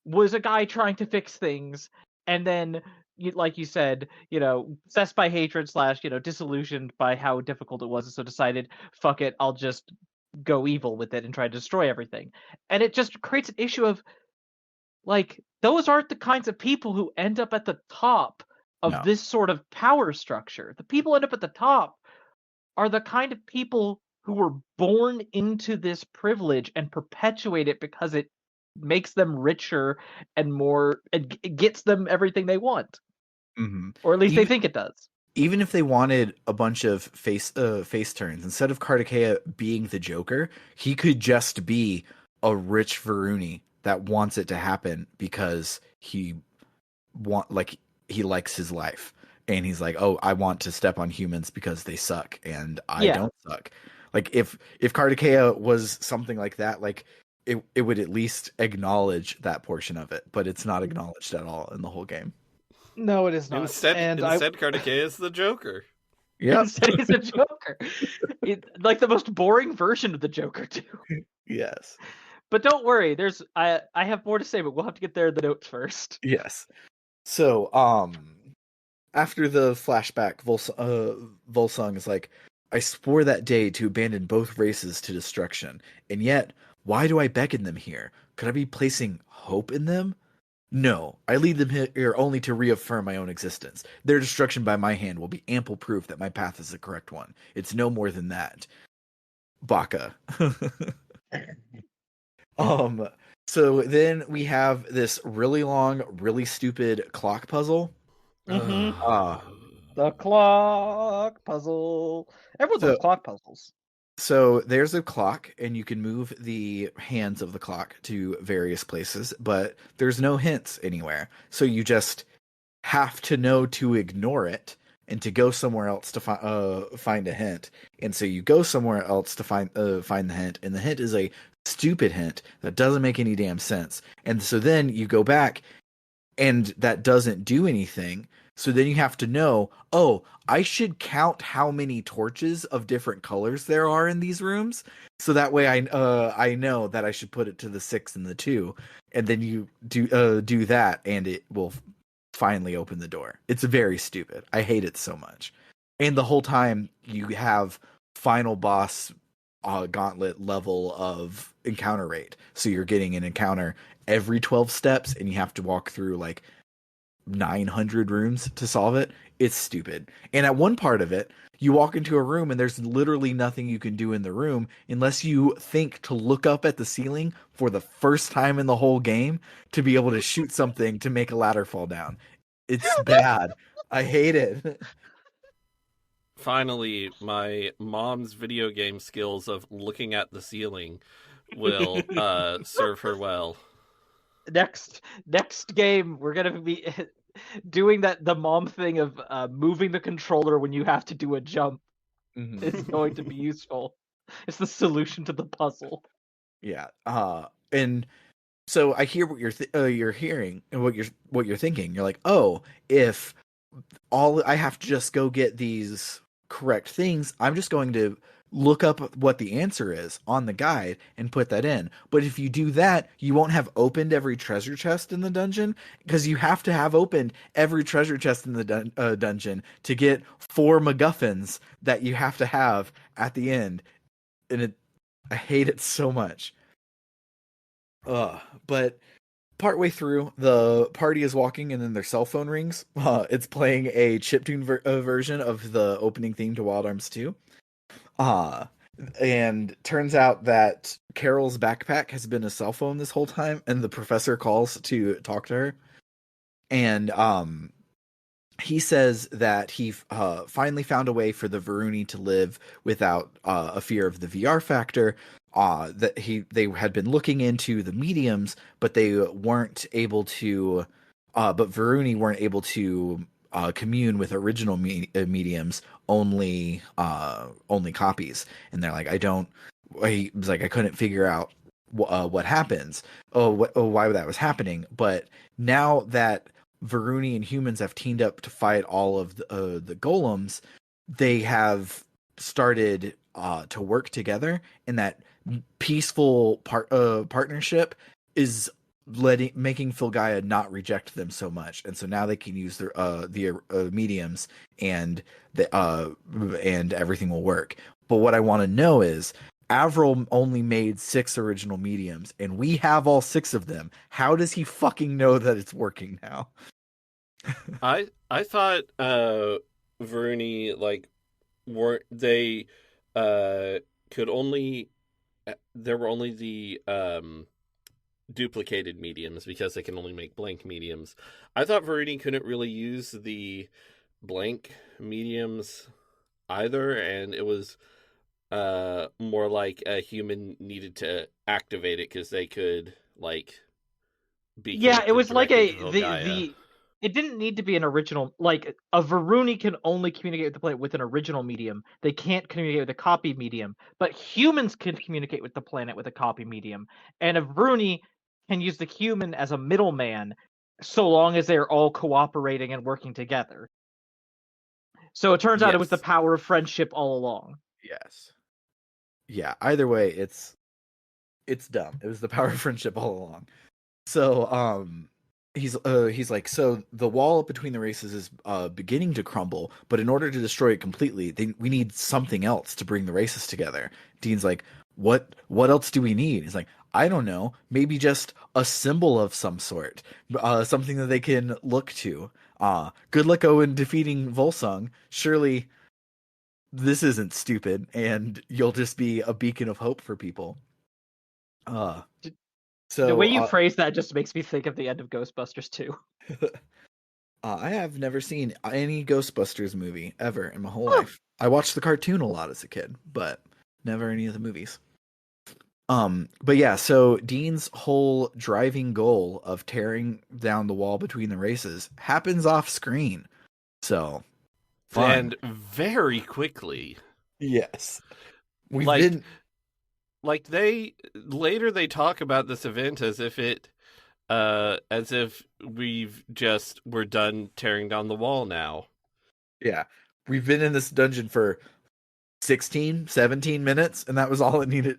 was a guy trying to fix things, and then like you said, possessed by hatred slash, disillusioned by how difficult it was, and so decided, fuck it, I'll just go evil with it and try to destroy everything. And it just creates an issue of like, those aren't the kinds of people who end up at the top of No. this sort of power structure. The people end up at the top are the kind of people who were born into this privilege and perpetuate it because it makes them richer and more, it gets them everything they want, Mhm. or at least they Even think it does. even if they wanted a bunch of face turns, instead of Kartikeya being the Joker, he could just be a rich Varuni that wants it to happen because he likes his life, and he's like, oh, I want to step on humans because they suck and I Yeah. don't suck. Like if Kartikeya was something like that, like it would at least acknowledge that portion of it, but it's not acknowledged at all in the whole game. No, it is not. Instead, And Kartikeya is the Joker. Yep. instead he's a Joker. Like the most boring version of the Joker too. Yes. But don't worry, I have more to say, but we'll have to get there in the notes first. Yes. So, after the flashback, Volsung is like, I swore that day to abandon both races to destruction, and yet, why do I beckon them here? Could I be placing hope in them? No, I lead them here only to reaffirm my own existence. Their destruction by my hand will be ample proof that my path is the correct one. It's no more than that. Baka. Um, so then we have this really long, really stupid clock puzzle. Mhm. Uh, The clock puzzle. Everyone loves so clock puzzles. so there's a clock, and you can move the hands of the clock to various places, but there's no hints anywhere. So you just have to know to ignore it and to go somewhere else to find a hint. And so you go somewhere else to find the hint, and the hint is a stupid hint that doesn't make any damn sense. And so then you go back, and that doesn't do anything. So then you have to know, oh, I should count how many torches of different colors there are in these rooms, so that way I know that I should put it to the 6 and the 2, and then you do that, and it will finally open the door. It's very stupid. I hate it so much. And the whole time you have final boss gauntlet level of encounter rate. So you're getting an encounter every 12 steps, and you have to walk through like 900 rooms to solve it. It's stupid. And at one part of it, you walk into a room and there's literally nothing you can do in the room unless you think to look up at the ceiling for the first time in the whole game to be able to shoot something to make a ladder fall down. It's bad. I hate it. Finally, my mom's video game skills of looking at the ceiling will serve her well. Next game, we're gonna be doing the mom thing of moving the controller when you have to do a jump. It's going to be useful. It's the solution to the puzzle. Yeah. And so I hear what you're hearing and what you're thinking. You're like, oh, if all I have to just go get these correct things, I'm just going to look up what the answer is on the guide and put that in. But if you do that, you won't have opened every treasure chest in the dungeon, because you have to have opened every treasure chest in the dungeon to get 4 MacGuffins that you have to have at the end. And I hate it so much. But partway through, the party is walking, and then their cell phone rings. It's playing a chiptune version of the opening theme to Wild Arms 2. And turns out that Carol's backpack has been a cell phone this whole time, and the professor calls to talk to her. And he says that he finally found a way for the Varuni to live without a fear of the VR factor. That they had been looking into the mediums, but they weren't able to. But Varuni weren't able to commune with original mediums, only copies. And they're like, He was like, I couldn't figure out what happens. Why that was happening. But now that Varuni and humans have teamed up to fight all of the golems, they have started to work together, and that peaceful partnership is making Filgaia not reject them so much, and so now they can use their mediums, and and everything will work. But what I want to know is, Avril only made 6 original mediums, and we have all 6 of them. How does he fucking know that it's working now? I thought Varuni, like, weren't they could only there were only the duplicated mediums, because they can only make blank mediums. I thought Varuni couldn't really use the blank mediums either, and it was more like a human needed to activate it, because they could, like, be Yeah, it connected was like directly to Filgaia. the it didn't need to be an original. Like, a Varuni can only communicate with the planet with an original medium. They can't communicate with a copy medium, but humans can communicate with the planet with a copy medium. And a Varuni can use the human as a middleman, so long as they're all cooperating and working together. So it turns out it was the Yes. power of friendship all along. Yes. Yeah, either way, it's dumb. It was the power of friendship all along. So he's like, so the wall between the races is beginning to crumble, but in order to destroy it completely, we need something else to bring the races together. Dean's like, what else do we need? He's like, I don't know, maybe just a symbol of some sort, something that they can look to. Good luck, Owen, defeating Volsung. Surely this isn't stupid, and you'll just be a beacon of hope for people. So the way you phrase that just makes me think of the end of Ghostbusters 2. I have never seen any Ghostbusters movie ever in my whole life. I watched the cartoon a lot as a kid, but never any of the movies. But yeah, so Dean's whole driving goal of tearing down the wall between the races happens off screen. So fun. And very quickly. Yes. They later talk about this event as if we're done tearing down the wall now. Yeah. We've been in this dungeon for 16, 17 minutes, and that was all they needed.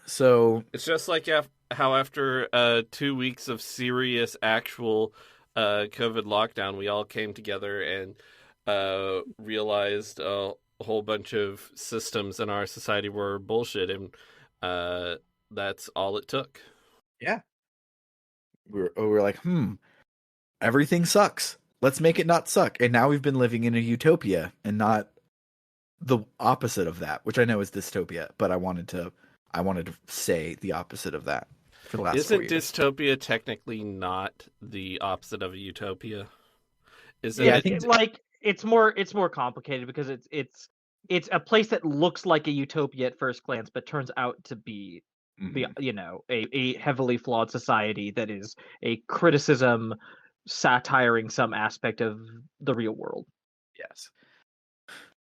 So it's just like how after 2 weeks of serious actual COVID lockdown, we all came together and realized a whole bunch of systems in our society were bullshit, and that's all it took. Yeah. We're like, everything sucks. Let's make it not suck. And now we've been living in a utopia and not the opposite of that, which I know is dystopia, but I wanted to say the opposite of that for the last 4 years. Isn't dystopia technically not the opposite of a utopia? I think it's more complicated, because it's a place that looks like a utopia at first glance, but turns out to be the a heavily flawed society that is a criticism satiring some aspect of the real world. Yes.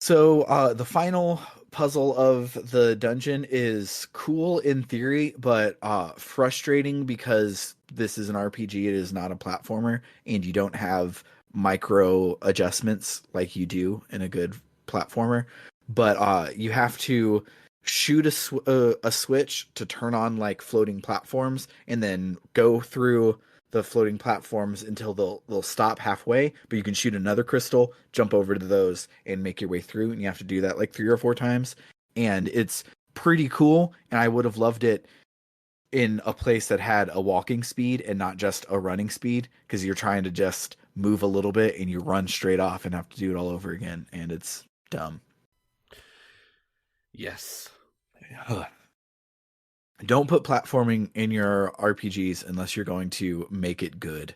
So the final puzzle of the dungeon is cool in theory, but frustrating because this is an RPG. It is not a platformer, and you don't have micro adjustments like you do in a good platformer. But you have to shoot a switch to turn on like floating platforms, and then go through the floating platforms until they'll stop halfway, but you can shoot another crystal, jump over to those, and make your way through, and you have to do that like 3 or 4 times. And it's pretty cool, and I would have loved it in a place that had a walking speed and not just a running speed, because you're trying to just move a little bit and you run straight off and have to do it all over again, and it's dumb. Yes. Don't put platforming in your RPGs unless you're going to make it good.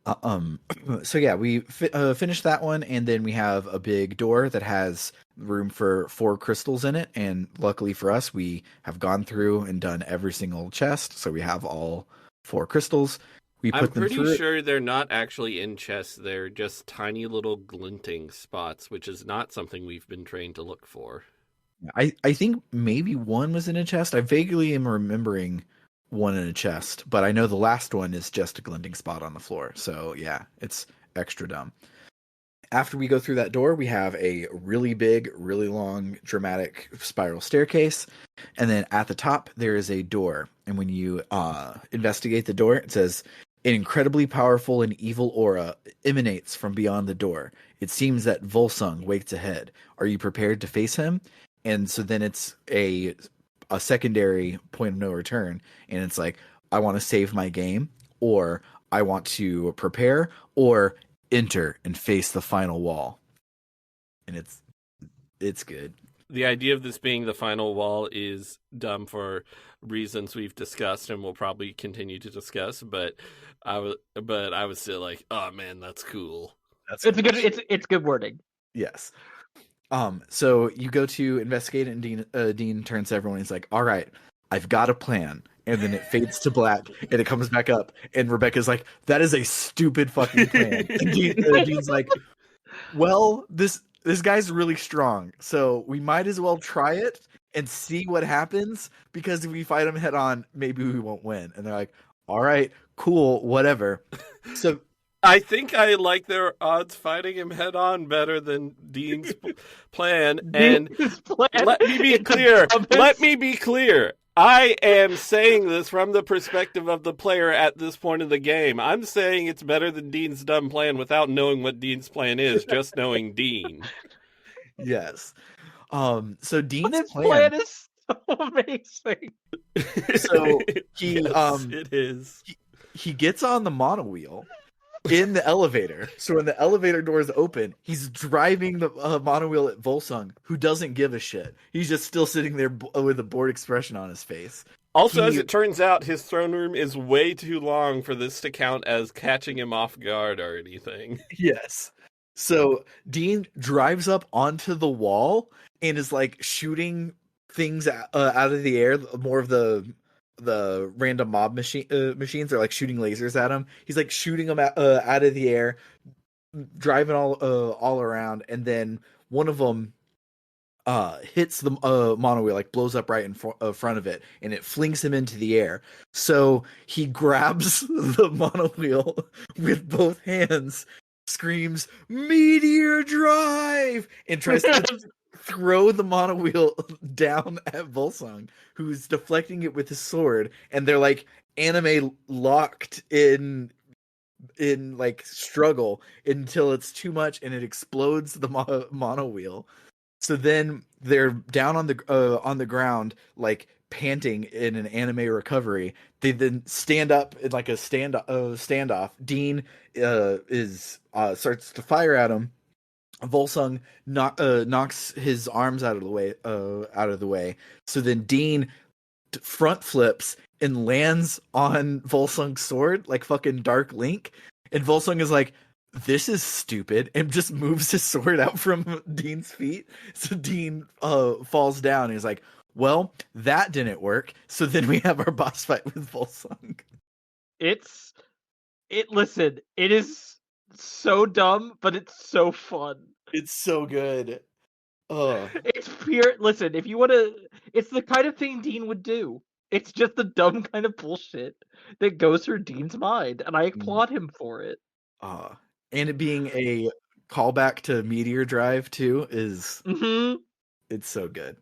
So yeah, we finished that one, and then we have a big door that has room for 4 crystals in it, and luckily for us, we have gone through and done every single chest, so we have all 4 crystals. We put I'm them pretty through. sure they're not actually in chests. They're just tiny little glinting spots, which is not something we've been trained to look for. I think maybe one was in a chest. I vaguely am remembering one in a chest, but I know the last one is just a glinting spot on the floor. So yeah, it's extra dumb. After we go through that door, we have a really big, really long, dramatic spiral staircase. And then at the top, there is a door. And when you investigate the door, it says, an incredibly powerful and evil aura emanates from beyond the door. It seems that Volsung waits ahead. Are you prepared to face him? And so then it's a secondary point of no return. And it's like, I want to save my game, or I want to prepare, or enter and face the final wall. And it's good. The idea of this being the final wall is dumb for reasons we've discussed and will probably continue to discuss, but I was still like, oh man, that's cool. It's good wording. Yes. So you go to investigate, and Dean turns to everyone. He's like, all right, I've got a plan. And then it fades to black, and it comes back up. And Rebecca's like, that is a stupid fucking plan. And Dean's like, well, this guy's really strong, so we might as well try it and see what happens, because if we fight him head on, maybe we won't win. And they're like, all right, cool, whatever. So I think I like their odds fighting him head on better than Dean's plan. And let me be clear. Let me be clear. I am saying this from the perspective of the player at this point of the game. I'm saying it's better than Dean's dumb plan without knowing what Dean's plan is, just knowing Dean. Yes. So Dean's plan is so amazing. So he yes, it is. He gets on the monowheel in the elevator. So when the elevator doors open, he's driving the monowheel at Volsung, who doesn't give a shit. He's just still sitting there with a bored expression on his face. Also, as it turns out, his throne room is way too long for this to count as catching him off guard or anything. Yes. So Dean drives up onto the wall and is like shooting things out of the air. More of the random mob machines are like shooting lasers at him. He's like shooting them out of the air, driving all around, and then one of them hits the monowheel, like blows up right in front of it, and it flings him into the air. So he grabs the monowheel with both hands, screams "Meteor Drive!" and tries to throw the monowheel down at Volsung, who's deflecting it with his sword, and they're like anime locked in like struggle until it's too much and it explodes the monowheel. So then they're down on the ground, like panting in an anime recovery. They then stand up in like a standoff. Dean starts to fire at him. Volsung knocks his arms out of the way. So then Dean front flips and lands on Volsung's sword like fucking Dark Link. And Volsung is like, this is stupid, and just moves his sword out from Dean's feet. So Dean falls down and he's like, Well, that didn't work. So then we have our boss fight with Volsung. Listen, it is so dumb, but it's so fun. It's so good. Oh, It's pure. Listen, if you want to, it's the kind of thing Dean would do. It's just the dumb kind of bullshit that goes through Dean's mind, and I applaud him for it. and it being a callback to Meteor Drive too is it's so good.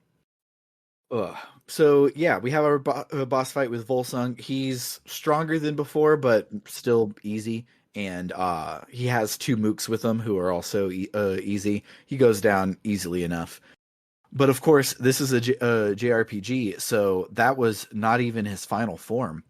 So yeah, we have our boss fight with Volsung. He's stronger than before, but still easy. And he has two mooks with him who are also easy. He goes down easily enough. But of course, this is a JRPG, so that was not even his final form.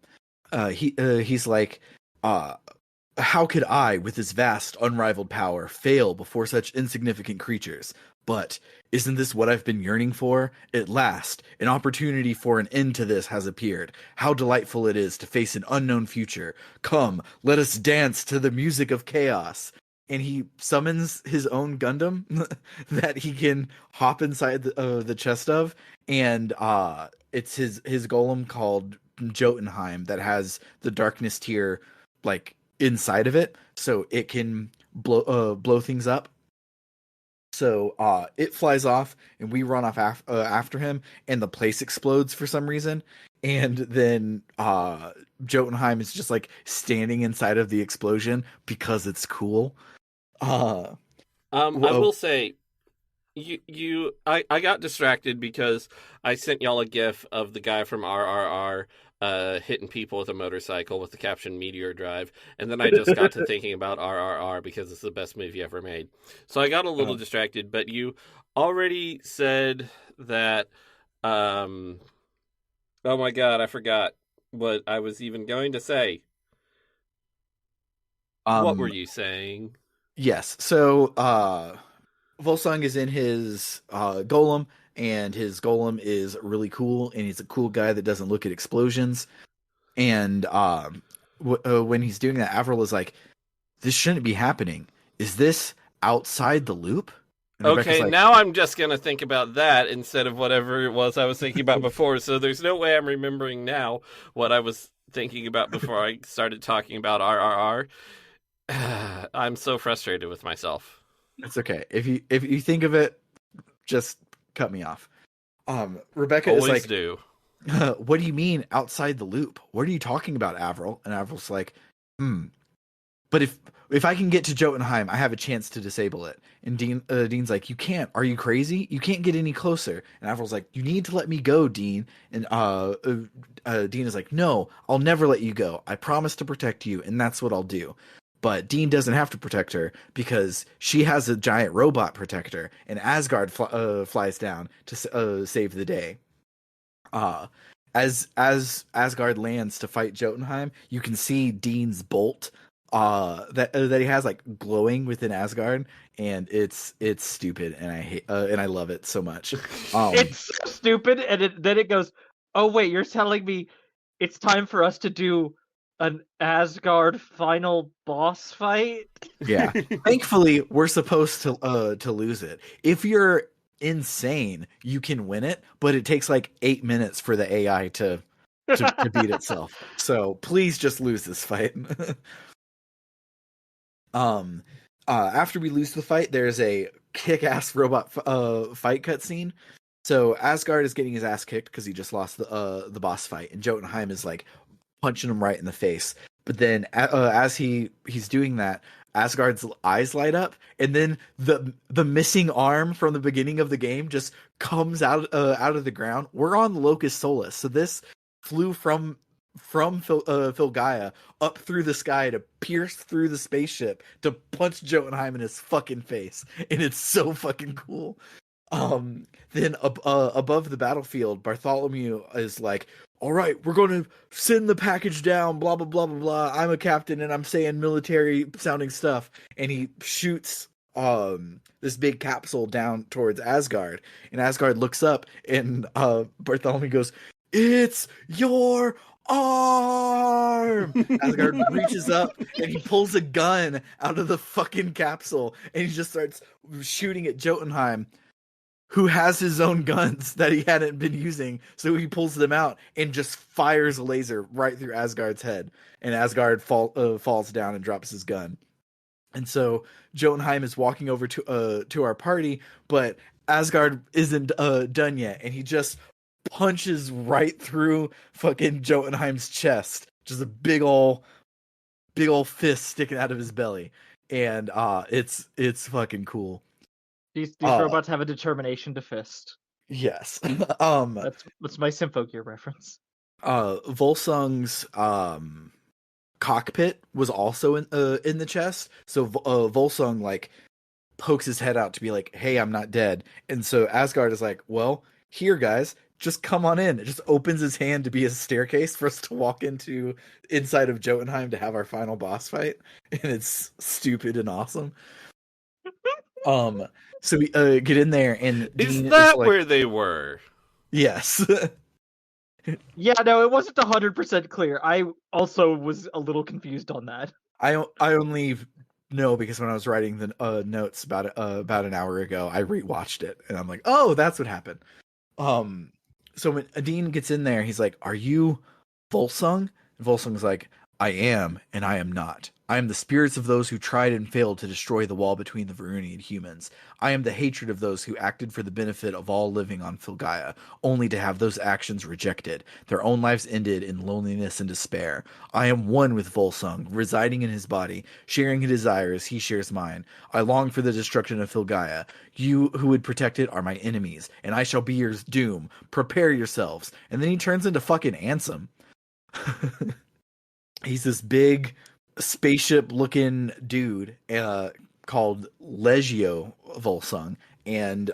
He's like, how could I, with this vast, unrivaled power, fail before such insignificant creatures? But isn't this what I've been yearning for? At last, an opportunity for an end to this has appeared. How delightful it is to face an unknown future. Come, let us dance to the music of chaos. And he summons his own Gundam that he can hop inside the chest of, and it's his golem called Jotunheim that has the darkness tier like inside of it, so it can blow things up. So it flies off, and we run off after him, and the place explodes for some reason. And then Jotunheim is just like standing inside of the explosion because it's cool. I will say, I got distracted because I sent y'all a gif of the guy from RRR hitting people with a motorcycle with the caption Meteor Drive, and then I just got to thinking about RRR because it's the best movie ever made. So I got a little distracted, but you already said that, oh my god, I forgot what I was even going to say. What were you saying? Yes, so Volsung is in his golem, and his golem is really cool, and he's a cool guy that doesn't look at explosions. And when he's doing that, Avril is like, "This shouldn't be happening. Is this outside the loop?" And okay, like, now I'm just going to think about that instead of whatever it was I was thinking about before. So there's no way I'm remembering now what I was thinking about before I started talking about RRR. I'm so frustrated with myself. It's okay. If you think of it, just cut me off. Rebecca always is like, do. What do you mean outside the loop? What are you talking about, Avril? And Avril's like, But if I can get to Jotunheim, I have a chance to disable it. And Dean's like, you can't. Are you crazy? You can't get any closer. And Avril's like, you need to let me go, Dean. And Dean is like, no, I'll never let you go. I promise to protect you, and that's what I'll do. But Dean doesn't have to protect her because she has a giant robot protector, and Asgard flies down to save the day. As Asgard lands to fight Jotunheim, you can see Dean's bolt that he has like glowing within Asgard, and it's stupid, and I hate and I love it so much. It's stupid, and then it goes, oh wait, you're telling me it's time for us to do an Asgard final boss fight? Yeah. Thankfully, we're supposed to lose it. If you're insane, you can win it, but it takes like 8 minutes for the AI to beat itself. So please just lose this fight. After we lose the fight, there's a kick-ass robot fight cutscene. So Asgard is getting his ass kicked because he just lost the boss fight, and Jotunheim is like punching him right in the face. But then as he's doing that, Asgard's eyes light up, and then the missing arm from the beginning of the game just comes out of the ground. We're on Locust Solus, so this flew from Filgaia up through the sky to pierce through the spaceship to punch Jotunheim in his fucking face, and it's so fucking cool. Then above the battlefield, Bartholomew is like, all right, we're going to send the package down, blah, blah, blah, blah, blah. I'm a captain, and I'm saying military-sounding stuff. And he shoots this big capsule down towards Asgard. And Asgard looks up, and Bartholomew goes, it's your arm! Asgard reaches up, and he pulls a gun out of the fucking capsule, and he just starts shooting at Jotunheim. who has his own guns that he hadn't been using. So he pulls them out and just fires a laser right through Asgard's head. And Asgard falls down and drops his gun. And so Jotunheim is walking over to our party, but Asgard isn't done yet, and he just punches right through fucking Jotunheim's chest, just a big ol' fist sticking out of his belly, and it's fucking cool. These robots have a determination to fist. Yes. That's my Symphogear reference. Volsung's cockpit was also in the chest, so Volsung like pokes his head out to be like, "Hey, I'm not dead." And so Asgard is like, "Well, here, guys, just come on in." It just opens his hand to be a staircase for us to walk inside of Jotunheim to have our final boss fight, and it's stupid and awesome. So we get in there, and Is Dean that like, where they were? yes. Yeah, no, it wasn't 100% clear. I also was a little confused on that. I only know because when I was writing the notes about it about an hour ago, I rewatched it, and I'm like, oh, that's what happened. So when Adine gets in there, he's like, "Are you Volsung?" And Volsung's like, "I am, and I am not. I am the spirits of those who tried and failed to destroy the wall between the Varunian humans. I am the hatred of those who acted for the benefit of all living on Filgaia, only to have those actions rejected, their own lives ended in loneliness and despair. I am one with Volsung, residing in his body, sharing his desires, he shares mine. I long for the destruction of Filgaia. You who would protect it are my enemies, and I shall be your doom. Prepare yourselves." And then he turns into fucking Ansem. He's this big spaceship looking dude called Legio Volsung, and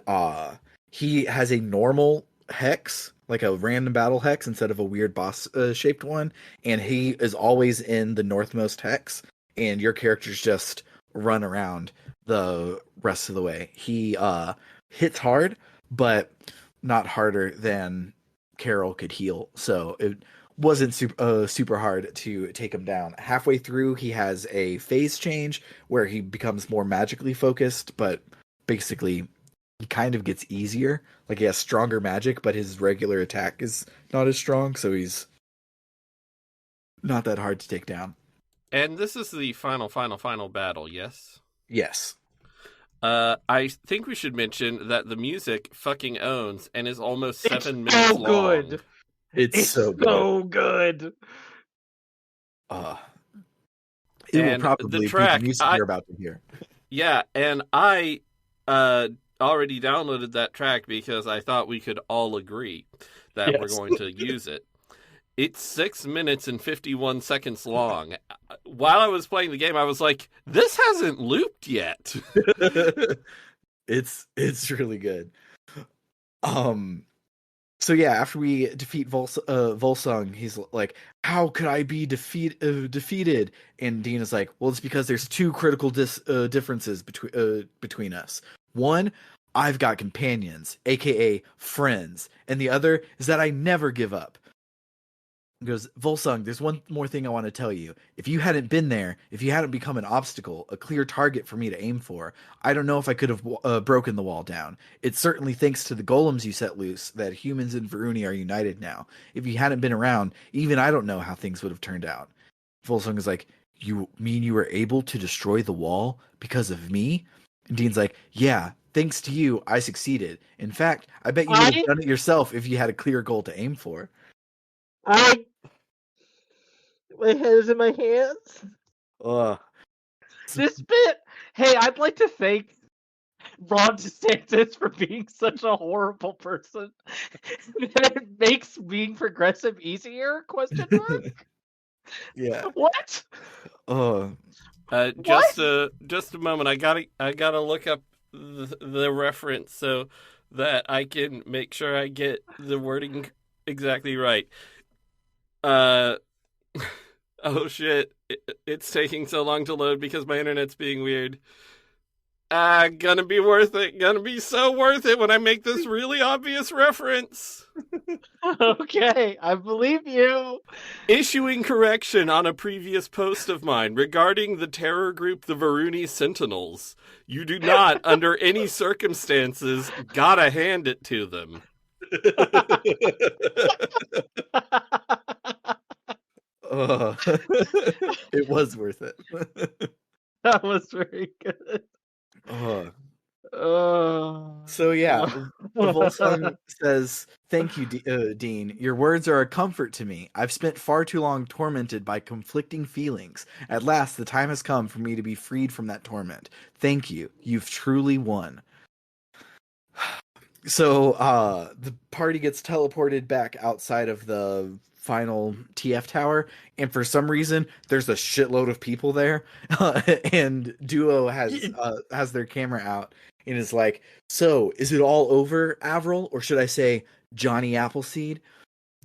he has a normal hex, like a random battle hex instead of a weird boss shaped one, and he is always in the northmost hex, and your characters just run around the rest of the way. He hits hard, but not harder than Carol could heal, so it wasn't super hard to take him down. Halfway through, he has a phase change where he becomes more magically focused, but basically he kind of gets easier. Like he has stronger magic, but his regular attack is not as strong, so he's not that hard to take down. And this is the final battle, yes? Yes. I think we should mention that the music fucking owns and is almost 7 minutes so long. Good. It's so good. It will probably be the music you're about to hear. Yeah, and I already downloaded that track because I thought we could all agree that we're going to use it. It's 6 minutes and 51 seconds long. While I was playing the game, I was like, this hasn't looped yet. It's really good. So yeah, after we defeat Volsung, he's like, "How could I be defeated?" And Dean is like, "Well, it's because there's two critical differences between us. One, I've got companions, aka friends, and the other is that I never give up." He goes, "Volsung, there's one more thing I want to tell you. If you hadn't been there, if you hadn't become an obstacle, a clear target for me to aim for, I don't know if I could have broken the wall down. It's certainly thanks to the golems you set loose that humans and Varuni are united now. If you hadn't been around, even I don't know how things would have turned out." Volsung is like, "You mean you were able to destroy the wall because of me?" And Dean's like, "Yeah, thanks to you, I succeeded. In fact, I bet you would have done it yourself if you had a clear goal to aim for." My head is in my hands. This bit. Hey, I'd like to thank Ron DeSantis for being such a horrible person that it makes being progressive easier? Question mark. Yeah. What? Just a moment. I gotta look up the reference so that I can make sure I get the wording exactly right. Oh shit! It's taking so long to load because my internet's being weird. Gonna be worth it. Gonna be so worth it when I make this really obvious reference. Okay, I believe you. Issuing correction on a previous post of mine regarding the terror group the Varuni Sentinels. You do not, under any circumstances, gotta hand it to them. It was worth it. That was very good. So yeah, Volsung says, "Thank you, Dean. Your words are a comfort to me. I've spent far too long tormented by conflicting feelings. At last, the time has come for me to be freed from that torment. Thank you. You've truly won." So the party gets teleported back outside of the final TF tower, and for some reason there's a shitload of people there. And Duo has their camera out and is like, "So is it all over, Avril, or should I say Johnny Appleseed?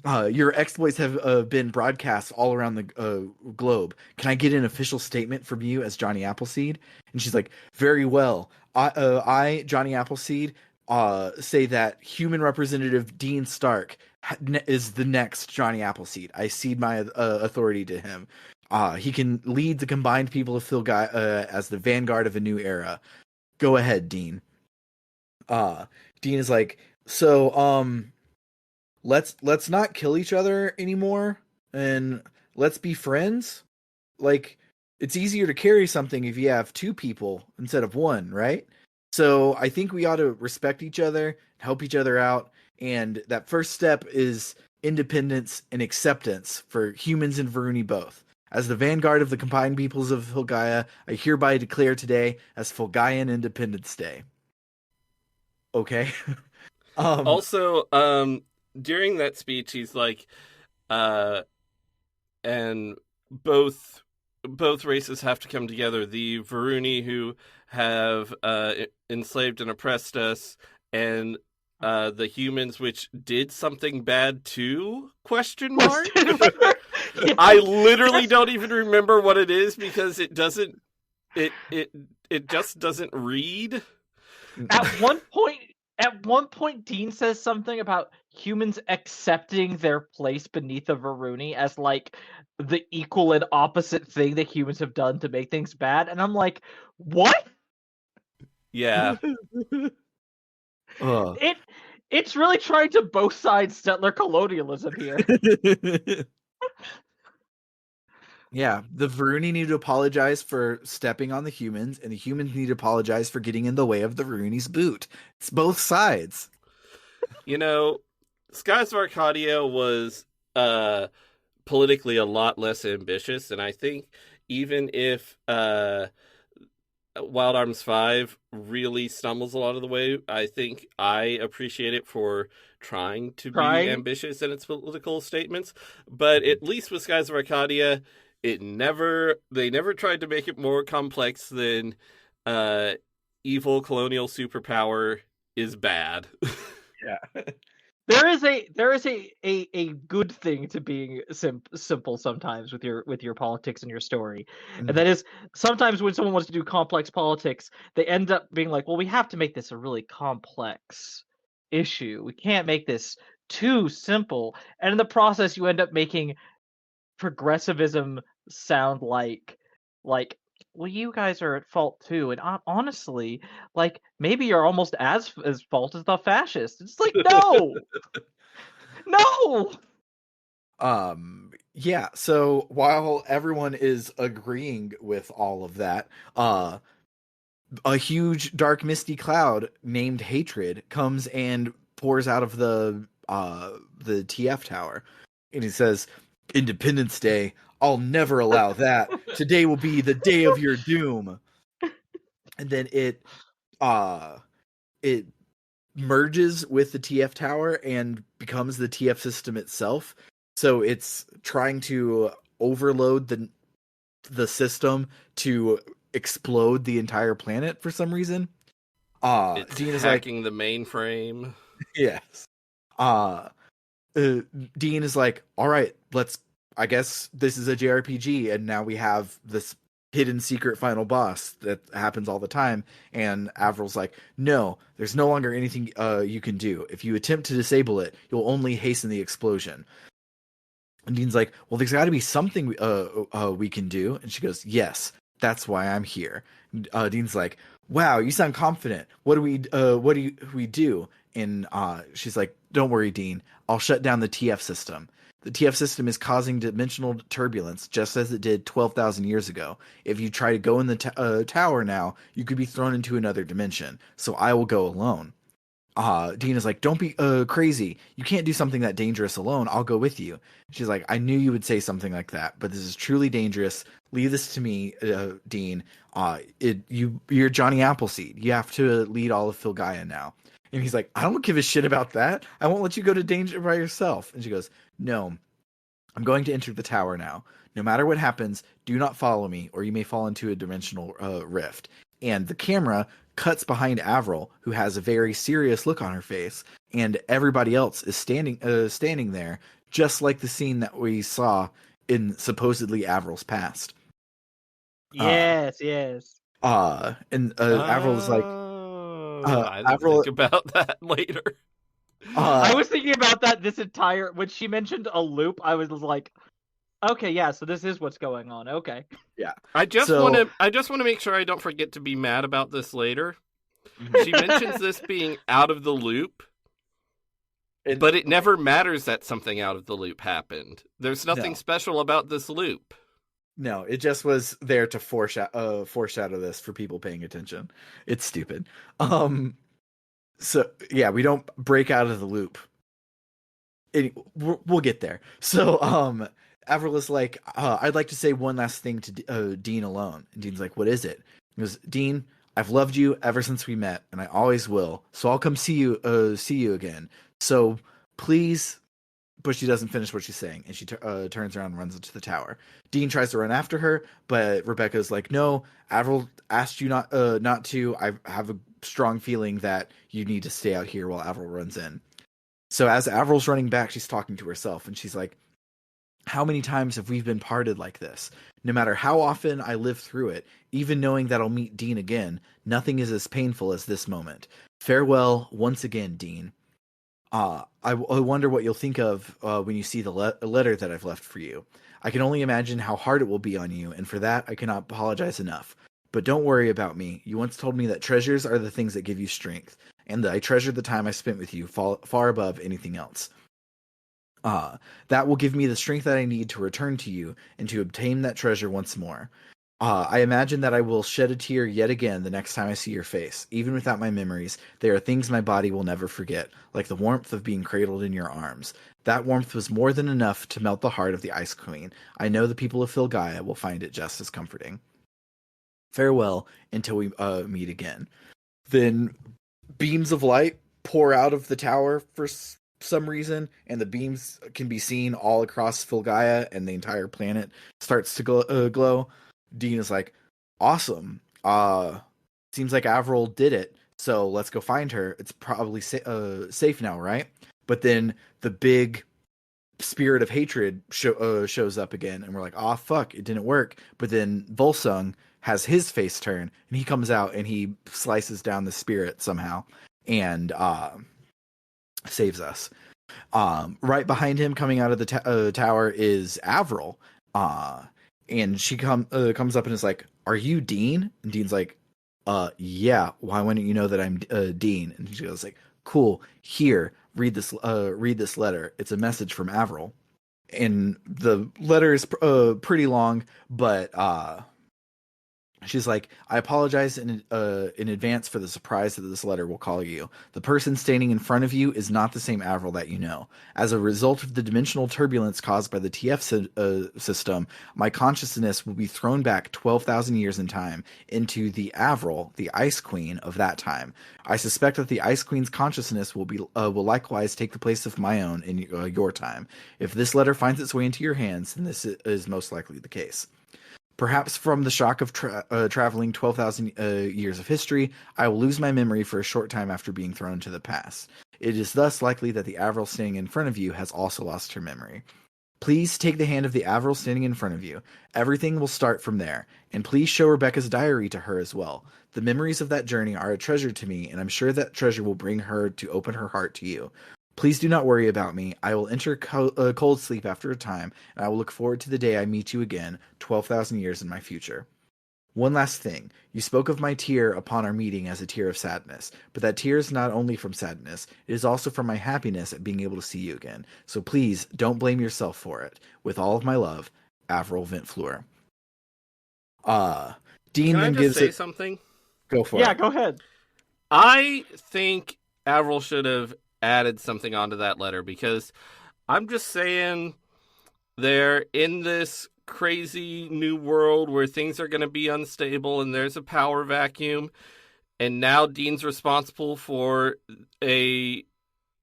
Your exploits have been broadcast all around the globe. Can I get an official statement from you as Johnny Appleseed?" And she's like, "Very well. I Johnny Appleseed, say that human representative Dean Stark is the next Johnny Appleseed. I cede my authority to him. He can lead the combined people of Philgaia as the vanguard of a new era. Go ahead, Dean." Dean is like, "So, let's not kill each other anymore, and let's be friends. Like, it's easier to carry something if you have two people instead of one, right? So I think we ought to respect each other, help each other out, and that first step is independence and acceptance for humans and Varuni both. As the vanguard of the combined peoples of Philgaia, I hereby declare today as Philgaian Independence Day." Okay. um Also, during that speech, he's like, and both races have to come together. The Varuni who have enslaved and oppressed us, and the humans which did something bad too? Question mark. I literally don't even remember what it is because it doesn't. It just doesn't read. At one point, Dean says something about humans accepting their place beneath a Varuni as like the equal and opposite thing that humans have done to make things bad, and I'm like, what? Yeah. It's really trying to both sides settler colonialism here. Yeah, the Varuni need to apologize for stepping on the humans, and the humans need to apologize for getting in the way of the Varuni's boot. It's both sides. You know, Skies of Arcadia was politically a lot less ambitious, and I think even if Wild Arms 5 really stumbles a lot of the way, I think I appreciate it for trying to be ambitious in its political statements. But at least with Skies of Arcadia, they never tried to make it more complex than evil colonial superpower is bad. Yeah. There is a good thing to being simple sometimes with your politics and your story, and that is sometimes when someone wants to do complex politics, they end up being like, well, we have to make this a really complex issue. We can't make this too simple, and in the process, you end up making progressivism sound like well, you guys are at fault too, and honestly, like maybe you're almost as fault as the fascists. It's like no. No. Yeah, so while everyone is agreeing with all of that, a huge dark misty cloud named Hatred comes and pours out of the TF tower. And it says, "Independence Day, I'll never allow that. Today will be the day of your doom." And then it merges with the TF tower and becomes the TF system itself. So it's trying to overload the system to explode the entire planet for some reason. It's Dean is hacking the mainframe. Yes. Dean is like, "All right, I guess this is a JRPG, and now we have this hidden secret final boss that happens all the time. And Avril's like, no, there's no longer anything you can do. If you attempt to disable it, you'll only hasten the explosion. And Dean's like, well, there's got to be something we can do. And she goes, yes, that's why I'm here. Dean's like, wow, you sound confident. What do we do? And she's like, don't worry, Dean. I'll shut down the TF system. The TF system is causing dimensional turbulence, just as it did 12,000 years ago. If you try to go in the tower now, you could be thrown into another dimension. So I will go alone. Dean is like, don't be crazy. You can't do something that dangerous alone. I'll go with you. She's like, I knew you would say something like that, but this is truly dangerous. Leave this to me, Dean. You're Johnny Appleseed. You have to lead all of Filgaia now. And he's like, I don't give a shit about that. I won't let you go to danger by yourself. And she goes, no, I'm going to enter the tower now. No matter what happens, do not follow me, or you may fall into a dimensional rift. And the camera cuts behind Avril, who has a very serious look on her face, and everybody else is standing there, just like the scene that we saw in supposedly Avril's past. Yes. And Avril's like, I didn't think about that later. I was thinking about that this entire when she mentioned a loop. I was like, okay, yeah, so this is what's going on. Okay. Yeah. I just want to make sure I don't forget to be mad about this later. She mentions this being out of the loop, but it never matters that something out of the loop happened. There's nothing special about this loop. No, it just was there to foreshadow this for people paying attention. It's stupid. So yeah, we don't break out of the loop. We'll get there. So Avril is like, I'd like to say one last thing to Dean alone. And Dean's like, what is it? He goes, Dean, I've loved you ever since we met, and I always will. So I'll come see you again. So please. But she doesn't finish what she's saying, and she turns around and runs into the tower. Dean tries to run after her, but Rebecca's like, no, Avril asked you not to. I have a strong feeling that you need to stay out here while Avril runs in. So as Avril's running back, she's talking to herself, and she's like, how many times have we been parted like this? No matter how often I live through it, even knowing that I'll meet Dean again, nothing is as painful as this moment. Farewell once again, Dean. I wonder what you'll think of when you see the letter that I've left for you. I can only imagine how hard it will be on you, and for that I cannot apologize enough. But don't worry about me. You once told me that treasures are the things that give you strength, and that I treasure the time I spent with you far above anything else. That will give me the strength that I need to return to you and to obtain that treasure once more. I imagine that I will shed a tear yet again the next time I see your face. Even without my memories, there are things my body will never forget, like the warmth of being cradled in your arms. That warmth was more than enough to melt the heart of the Ice Queen. I know the people of Filgaia will find it just as comforting. Farewell until we meet again. Then beams of light pour out of the tower for some reason, and the beams can be seen all across Filgaia, and the entire planet starts to glow. Dean is like, awesome. Seems like Avril did it, so let's go find her. It's probably safe now, right? But then the big spirit of hatred shows up again, and we're like, oh fuck, it didn't work. But then Volsung has his face turn, and he comes out and he slices down the spirit somehow and saves us. Right behind him, coming out of the tower, is Avril. And she comes up and is like, are you Dean? And Dean's like, yeah. Why wouldn't you know that I'm Dean? And she goes like, cool. Here, read this letter. It's a message from Avril. And the letter is pretty long, but she's like, I apologize in advance for the surprise that this letter will call you. The person standing in front of you is not the same Avril that you know. As a result of the dimensional turbulence caused by the TF system, my consciousness will be thrown back 12,000 years in time into the Avril, the Ice Queen of that time. I suspect that the Ice Queen's consciousness will likewise take the place of my own in your time. If this letter finds its way into your hands, then this is most likely the case. Perhaps from the shock of traveling 12,000 years of history, I will lose my memory for a short time after being thrown into the past. It is thus likely that the Avril standing in front of you has also lost her memory. Please take the hand of the Avril standing in front of you. Everything will start from there. And please show Rebecca's diary to her as well. The memories of that journey are a treasure to me, and I'm sure that treasure will bring her to open her heart to you. Please do not worry about me. I will enter cold sleep after a time, and I will look forward to the day I meet you again, 12,000 years in my future. One last thing. You spoke of my tear upon our meeting as a tear of sadness, but that tear is not only from sadness, it is also from my happiness at being able to see you again. So please, don't blame yourself for it. With all of my love, Avril Ventfleur. Dean Can I then just gives say it... something? Go for Yeah, it. go ahead. I think Avril should have added something onto that letter, because I'm just saying they're in this crazy new world where things are going to be unstable and there's a power vacuum, and now Dean's responsible for a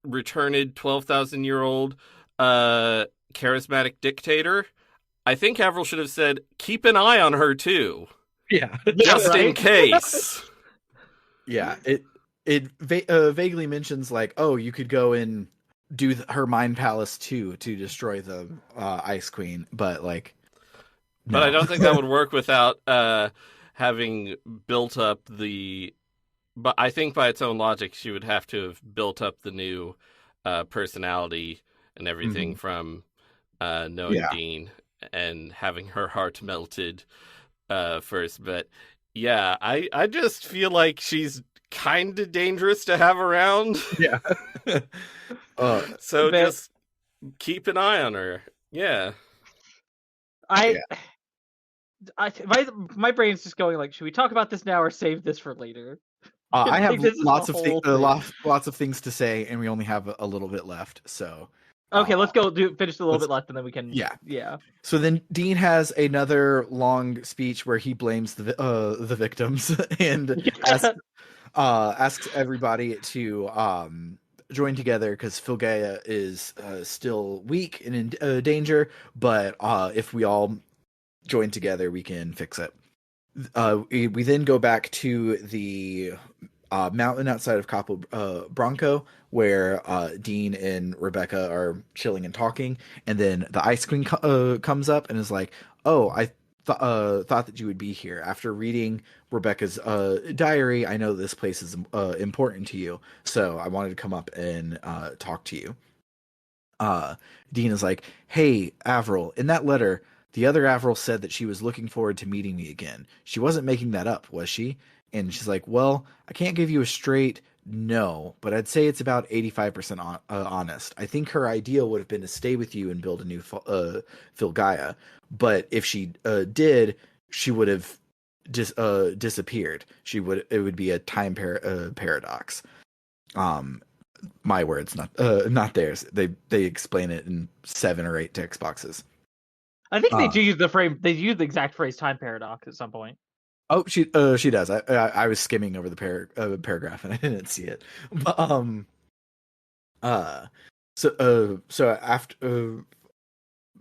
returned 12,000-year-old charismatic dictator. I think Avril should have said, keep an eye on her too, Yeah. just in right? case. Yeah, it vaguely mentions like, oh, you could go and do her mind palace too to destroy the Ice Queen, but like, But I no. don't think that would work without having built up the. But I think by its own logic, she would have to have built up the new personality and everything from knowing Yeah. Dean and having her heart melted first. But yeah, I just feel like she's kind of dangerous to have around. Yeah. So But- just keep an eye on her. Yeah. My brain's just going like, should we talk about this now or save this for later? I have Like, this is lots the of whole thing. lots of things to say, and we only have a little bit left. So Okay, let's go finish a little let's- bit left, and then we can. Yeah. So then Dean has another long speech where he blames the victims and asks everybody to join together because Filgaia is still weak and in danger, but if we all join together, we can fix it. We then go back to the mountain outside of Capo Branco, where Dean and Rebecca are chilling and talking, and then the Ice Queen comes up and is like, "Oh, I thought that you would be here. After reading Rebecca's diary, I know this place is important to you, so I wanted to come up and talk to you." Dean is like, "Hey, Avril, in that letter, the other Avril said that she was looking forward to meeting me again. She wasn't making that up, was she?" And she's like, "Well, I can't give you a straight no, but I'd say it's about 85% honest. I think her ideal would have been to stay with you and build a new Filgaia. But if she did, she would have disappeared. It would be a time paradox." My words, not theirs. They explain it in 7 or 8 text boxes. I think they do use the frame. They use the exact phrase "time paradox" at some point. Oh, she does. I was skimming over the paragraph and I didn't see it. But so after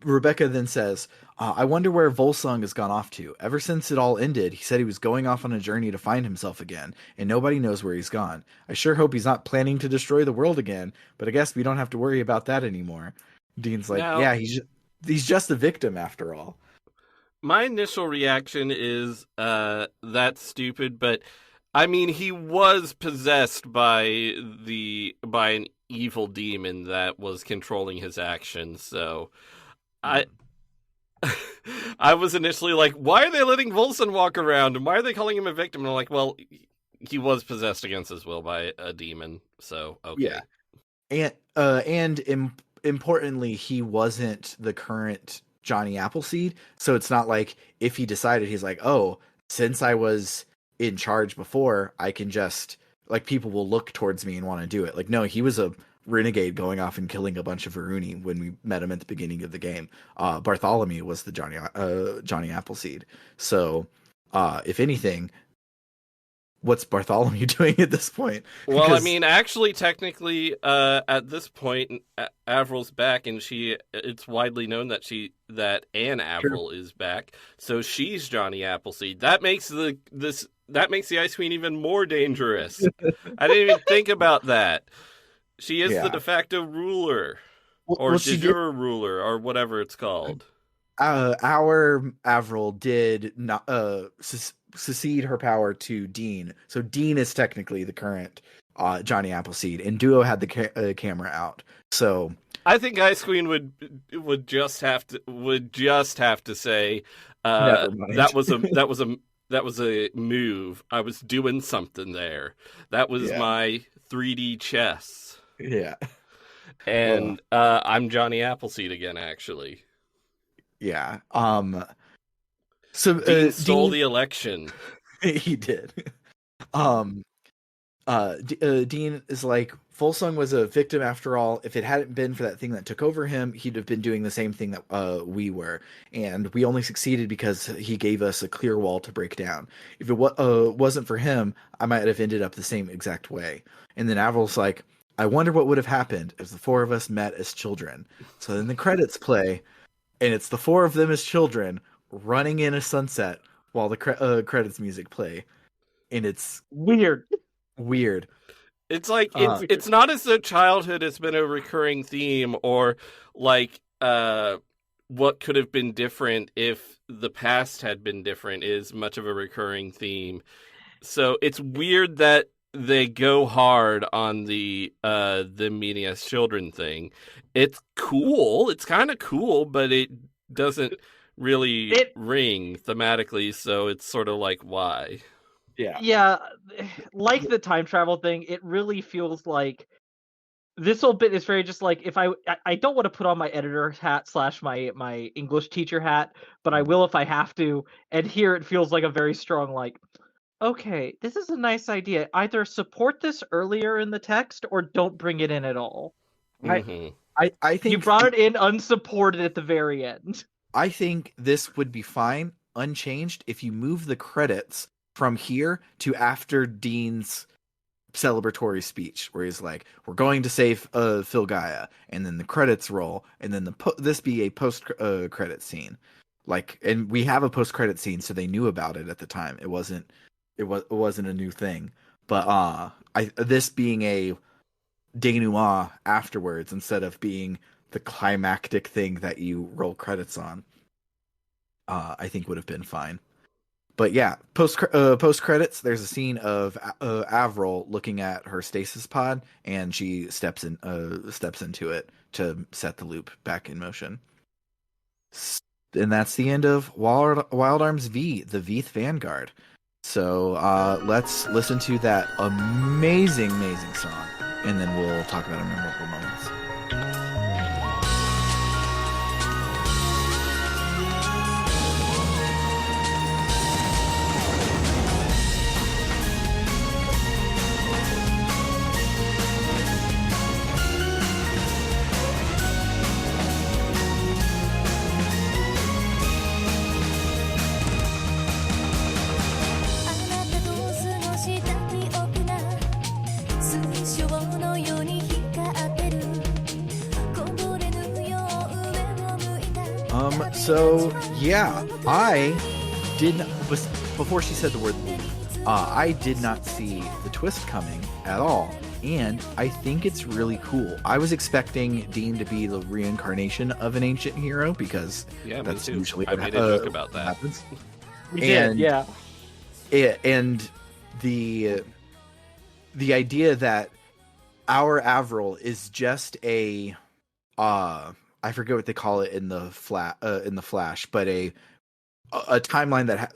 Rebecca then says, "I wonder where Volsung has gone off to. Ever since it all ended, he said he was going off on a journey to find himself again, and nobody knows where he's gone. I sure hope he's not planning to destroy the world again, but I guess we don't have to worry about that anymore." Dean's like, Now- "Yeah, he's just a victim after all." My initial reaction is that's stupid, but I mean he was possessed by an evil demon that was controlling his actions, so I was initially like, why are they letting Volson walk around and why are they calling him a victim? And I'm like, well, he was possessed against his will by a demon, so okay. Yeah. And importantly, he wasn't the current Johnny Appleseed, so it's not like if he decided he's like, "Oh, since I was in charge before, I can just like people will look towards me and want to do it." Like, no, he was a renegade going off and killing a bunch of Varuni when we met him at the beginning of the game. Bartholomew was the Johnny Appleseed. So, if anything, what's Bartholomew doing at this point? Well, I Because- mean, actually, technically, at this point, Avril's back, and it's widely known that Anne Avril is back, so she's Johnny Appleseed. That makes the Ice Queen even more dangerous. I didn't even think about that. She is the de facto ruler. or well, de she did. jure ruler, or whatever it's called. Our Avril did not secede her power to Dean, so Dean is technically the current Johnny Appleseed, and Duo had the camera out. So I think Ice Queen would just have to say never mind. that was a move. I was doing something there. That was Yeah, my 3D chess. yeah, And I'm Johnny Appleseed again, actually. yeah. So Dean stole Dean, the election. he did. Um, Dean is like, Volsung was a victim after all. If it hadn't been for that thing that took over him, he'd have been doing the same thing that we were, and we only succeeded because he gave us a clear wall to break down. If it wasn't for him, I might have ended up the same exact way. And then Avril's like, I wonder what would have happened if the four of us met as children. So then the credits play, and it's the four of them as children running in a sunset while the credits music play, and it's Weird. weird. It's like Uh, it's not as though childhood has been a recurring theme, or like what could have been different if the past had been different is much of a recurring theme. So it's weird that they go hard on the meeting as children thing. It's cool. It's kind of cool, but it doesn't really ring thematically, so it's sort of like, why? Yeah, like the time travel thing, it really feels like this whole bit is very just like, if I don't want to put on my editor hat slash my English teacher hat, but I will if I have to. And here it feels like a very strong like, okay, this is a nice idea. Either support this earlier in the text or don't bring it in at all. Mm-hmm. I think You brought it in unsupported at the very end. I think this would be fine unchanged if you move the credits from here to after Dean's celebratory speech, where he's like, "We're going to save Phil Gaia," and then the credits roll, and then this be a post credit scene, like, and we have a post credit scene, so they knew about it at the time. It wasn't a new thing, but this being a denouement afterwards instead of being the climactic thing that you roll credits on, I think would have been fine. But yeah, post credits, there's a scene of Avril looking at her stasis pod, and she steps into it to set the loop back in motion. And that's the end of Wild Arms V, the Veeth Vanguard. So let's listen to that amazing song, and then we'll talk about our memorable moments. So yeah, I didn't. Before she said the word loop, I did not see the twist coming at all, and I think it's really cool. I was expecting Dean to be the reincarnation of an ancient hero because that's usually I made a joke about that. Happens. We did, yeah. And the idea that our Avril is just a I forget what they call it in the Flash, but a timeline that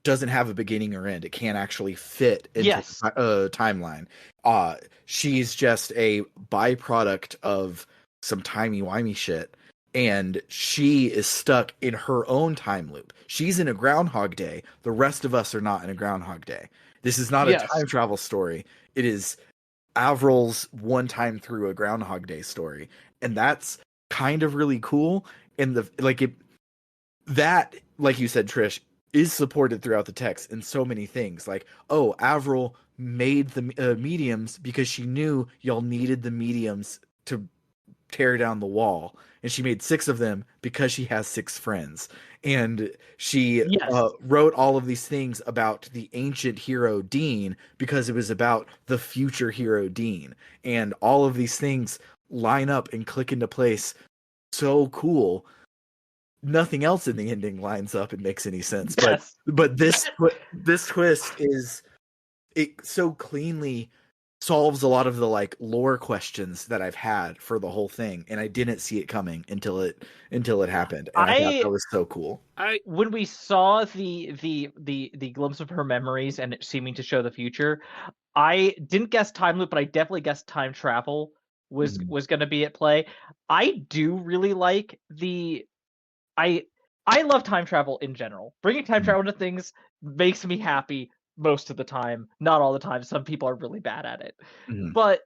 doesn't have a beginning or end. It can't actually fit into a timeline. She's just a byproduct of some timey-wimey shit, and she is stuck in her own time loop. She's in a Groundhog Day. The rest of us are not in a Groundhog Day. This is not a time travel story. It is Avril's one time through a Groundhog Day story. And that's kind of really cool. And like you said, Trish, is supported throughout the text in so many things. Like, oh, Avril made the mediums because she knew y'all needed the mediums to tear down the wall, and she made 6 of them because she has 6 friends. And she wrote all of these things about the ancient hero Dean because it was about the future hero Dean. And all of these things line up and click into place so cool. Nothing else in the ending lines up and makes any sense. Yes. But this twist is, it so cleanly solves a lot of the like lore questions that I've had for the whole thing, and I didn't see it coming until it happened, and I thought that was so cool. When we saw the glimpse of her memories and it seeming to show the future, I didn't guess time loop, but I definitely guessed time travel was going to be at play. I do really like I love time travel in general. Bringing time travel to things makes me happy most of the time. Not all the time. Some people are really bad at it. But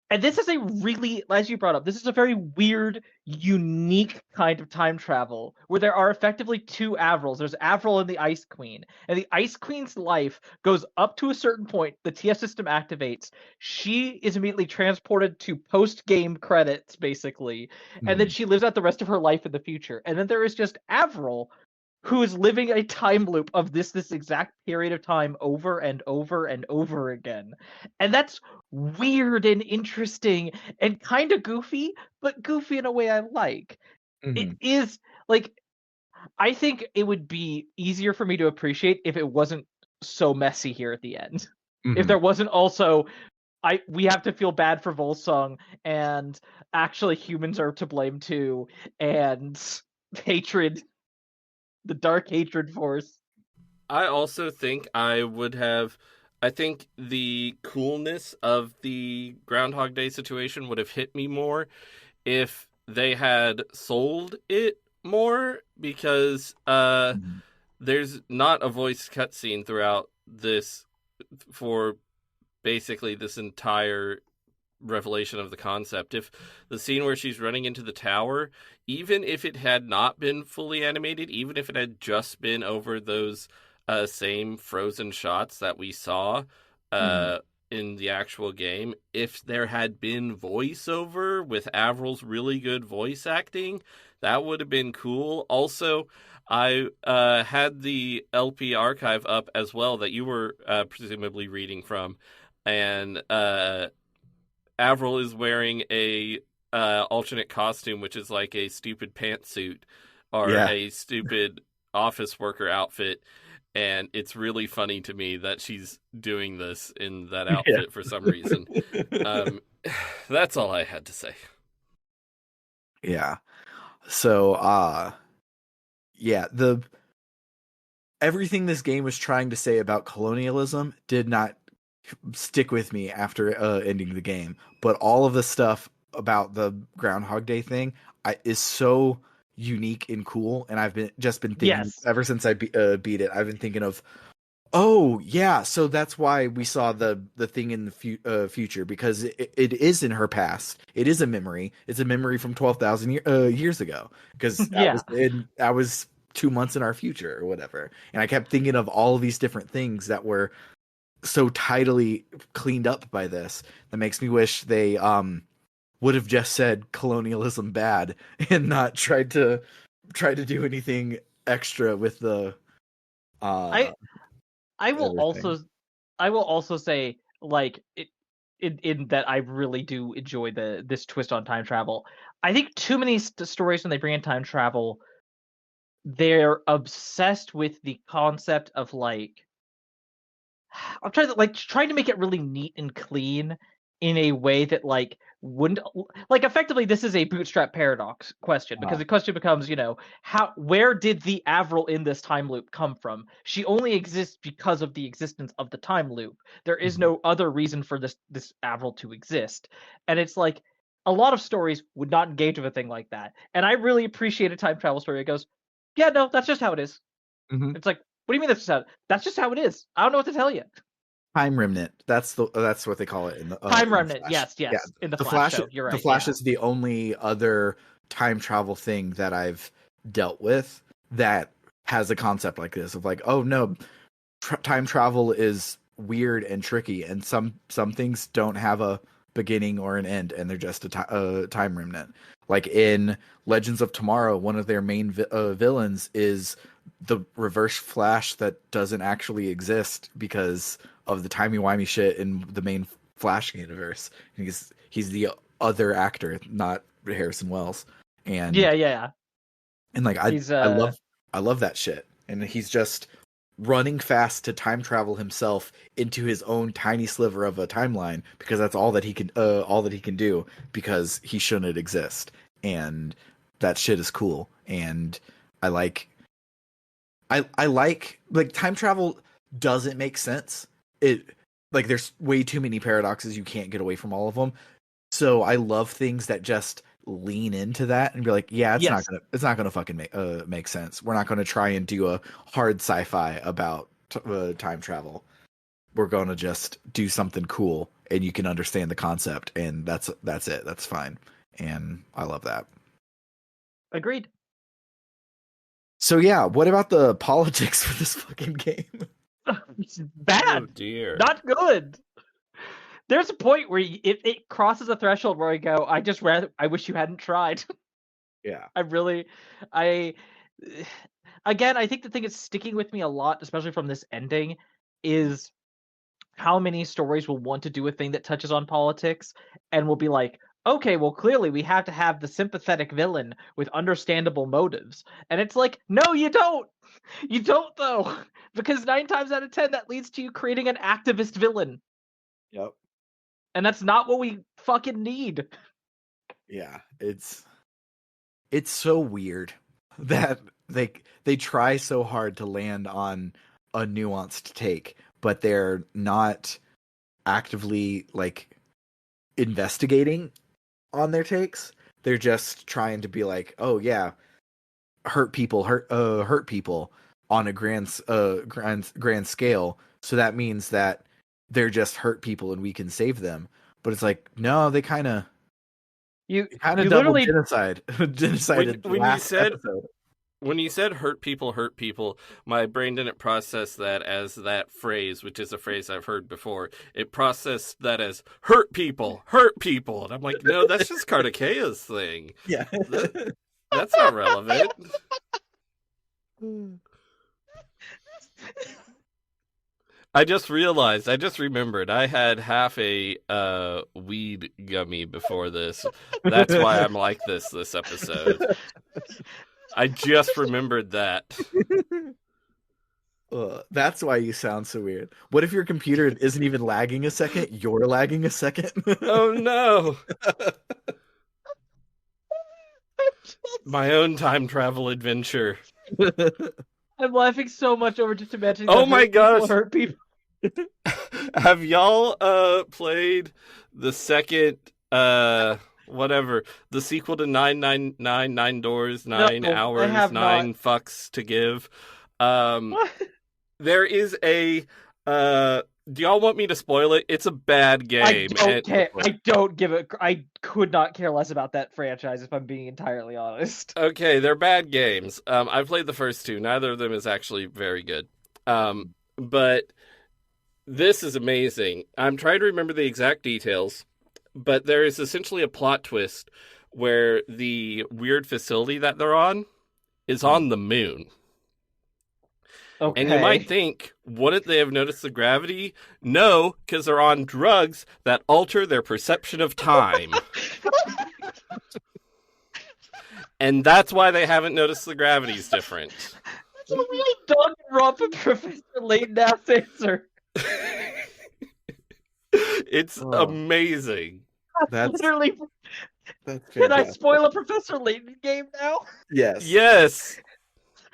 and this is a really, as you brought up, this is a very weird, unique kind of time travel where there are effectively two Avrils. There's Avril and the Ice Queen. And the Ice Queen's life goes up to a certain point. The TF system activates. She is immediately transported to post-game credits, basically. And then she lives out the rest of her life in the future. And then there is just Avril, who is living a time loop of this exact period of time over and over and over again. And that's weird and interesting and kind of goofy, but goofy in a way I like. It is like, I think it would be easier for me to appreciate if it wasn't so messy here at the end. If there wasn't also we have to feel bad for Volsung, and actually humans are to blame too, and hatred, the dark hatred force. I also think I think the coolness of the Groundhog Day situation would have hit me more if they had sold it more, because there's not a voice cutscene throughout this for basically this entire revelation of the concept. If the scene where she's running into the tower, even if it had not been fully animated, even if it had just been over those same frozen shots that we saw in the actual game, if there had been voiceover with Avril's really good voice acting, that would have been cool. Also, I had the LP archive up as well that you were presumably reading from, and Avril is wearing a alternate costume, which is like a stupid pantsuit or a stupid office worker outfit, and it's really funny to me that she's doing this in that outfit for some reason. That's all I had to say. Yeah. So, everything this game was trying to say about colonialism did not stick with me after ending the game, but all of the stuff about the Groundhog Day thing is so unique and cool, and I've been thinking ever since I beat it. I've been thinking of, oh yeah, so that's why we saw the thing in the future, because it is in her past. It is a memory. It's a memory from 12,000 years ago, because I was 2 months in our future or whatever, and I kept thinking of all of these different things that were so tidily cleaned up by this. That makes me wish they would have just said colonialism bad and not tried to do anything extra with the I will also say, like, in that I really do enjoy this twist on time travel. I think too many stories, when they bring in time travel, they're obsessed with the concept of like, I'm trying to make it really neat and clean in a way that like wouldn't, like, effectively this is a bootstrap paradox question, because the question becomes, where did the Avril in this time loop come from? She only exists because of the existence of the time loop. There is no other reason for this Avril to exist. And it's like, a lot of stories would not engage with a thing like that. And I really appreciate a time travel story that goes, yeah, no, that's just how it is. It's like, what do you mean that's just how it is? I don't know what to tell you. Time remnant. That's what they call it in the time remnant. Flash. Yes. Yeah. In the Flash show, you're right. The Flash is the only other time travel thing that I've dealt with that has a concept like this of like, oh no, time travel is weird and tricky, and some things don't have a beginning or an end, and they're just a time remnant. Like in Legends of Tomorrow, one of their main villains is the reverse Flash that doesn't actually exist because of the timey-wimey shit in the main Flash universe. He's the other actor, not Harrison Wells. And Yeah. and like He's I love that shit. And he's just running fast to time travel himself into his own tiny sliver of a timeline because that's all that he can do because he shouldn't exist. And that shit is cool. And I like time travel doesn't make sense. It like there's way too many paradoxes, you can't get away from all of them. So I love things that just lean into that and be like, yeah, Yes. it's not gonna fucking make sense. We're not gonna try and do a hard sci-fi about time travel. We're gonna just do something cool, and you can understand the concept, and that's it. That's fine, and I love that. Agreed. So yeah, what about the politics for this fucking game? It's bad. Oh dear. Not good. There's a point where it crosses a threshold where I go, I wish you hadn't tried. Yeah. Again, I think the thing that's sticking with me a lot, especially from this ending, is how many stories will want to do a thing that touches on politics and will be like, okay, well, clearly we have to have the sympathetic villain with understandable motives. And it's like, no, you don't. You don't, though. Because 9 times out of 10, that leads to you creating an activist villain. Yep. And that's not what we fucking need. Yeah, it's so weird that they try so hard to land on a nuanced take, but they're not actively like investigating on their takes. They're just trying to be like, oh yeah, hurt people on a grand scale. So that means that they're just hurt people and we can save them. But it's like, no, they kind of You double literally genocided last episode. When you said hurt people, my brain didn't process that as that phrase, which is a phrase I've heard before. It processed that as hurt people. And I'm like, no, that's just Kartikeya's thing. Yeah. That's not relevant. I just remembered, I had half a weed gummy before this. That's why I'm like this episode. I just remembered that. That's why you sound so weird. What if your computer isn't even lagging a second? You're lagging a second? Oh no! My own time travel adventure. I'm laughing so much over just imagining. Oh my gosh! Hurt people. Have y'all played the second whatever, the sequel to 999 9 doors 9 hours 9 fucks to give? There is a do y'all want me to spoil it? It's a bad game. I don't give it. I could not care less about that franchise if I'm being entirely honest. Okay, they're bad games. I've played the first two. Neither of them is actually very good. But this is amazing. I'm trying to remember the exact details, but there is essentially a plot twist where the weird facility that they're on is on the moon. Okay. And you might think, wouldn't they have noticed the gravity? No, because they're on drugs that alter their perception of time. And that's why they haven't noticed the gravity's different. That's a really dog rump of Professor Layton ass answer. It's amazing. That's literally. That's Can I spoil a Professor Layton game now? Yes. Yes.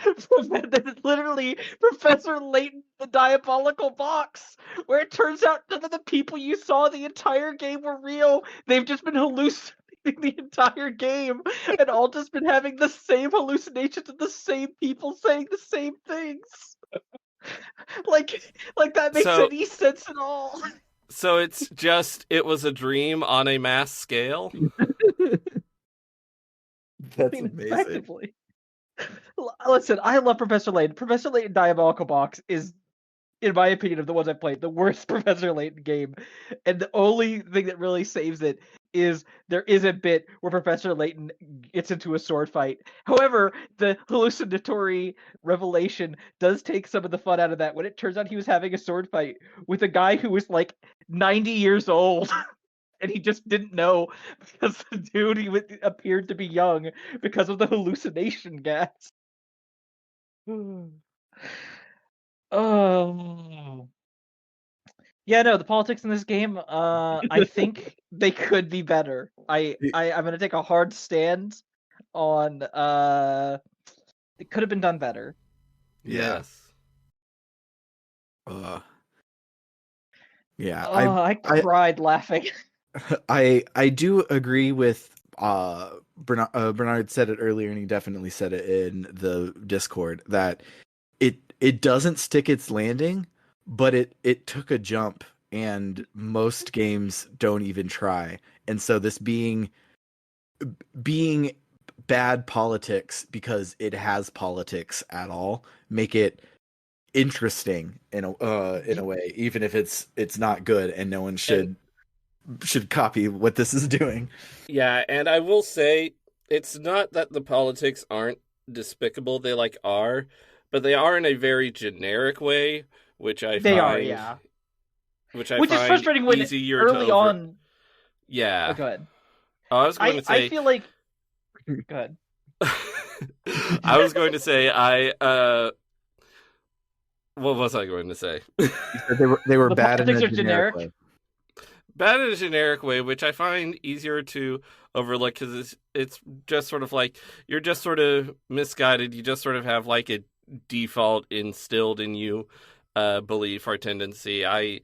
That's literally Professor Layton, the Diabolical Box, where it turns out none of the people you saw the entire game were real. They've just been hallucinating the entire game, and all just been having the same hallucinations of the same people saying the same things. like that makes any sense at all. So it's just, it was a dream on a mass scale? That's amazing. Listen, I love Professor Layton. Professor Layton Diabolical Box is, in my opinion, of the ones I've played, the worst Professor Layton game. And the only thing that really saves it is there is a bit where Professor Layton gets into a sword fight. However, the hallucinatory revelation does take some of the fun out of that when it turns out he was having a sword fight with a guy who was like 90 years old. and he just didn't know because the dude appeared to be young because of the hallucination gas. Oh. Yeah, no, the politics in this game, I think they could be better. I'm gonna take a hard stand on it could have been done better. Yeah. Yes. Uh, yeah. I cried laughing. I do agree with Bernard said it earlier, and he definitely said it in the Discord, that it doesn't stick its landing, but it took a jump, and most games don't even try. And so this being bad politics because it has politics at all make it interesting in a way, even if it's not good, and no one should copy what this is doing. Yeah, and I will say it's not that the politics aren't despicable, they are, but they are in a very generic way, which I They are, find yeah. which Which is find frustrating when easier early to on. Yeah. Oh, go ahead. I was going to say I feel like. Go ahead. I was going to say what was I going to say? You said they were The bad in a politics are generic way. Bad in a generic way, which I find easier to overlook because it's just sort of like you're just sort of misguided. You just sort of have like a default instilled in you belief or tendency. I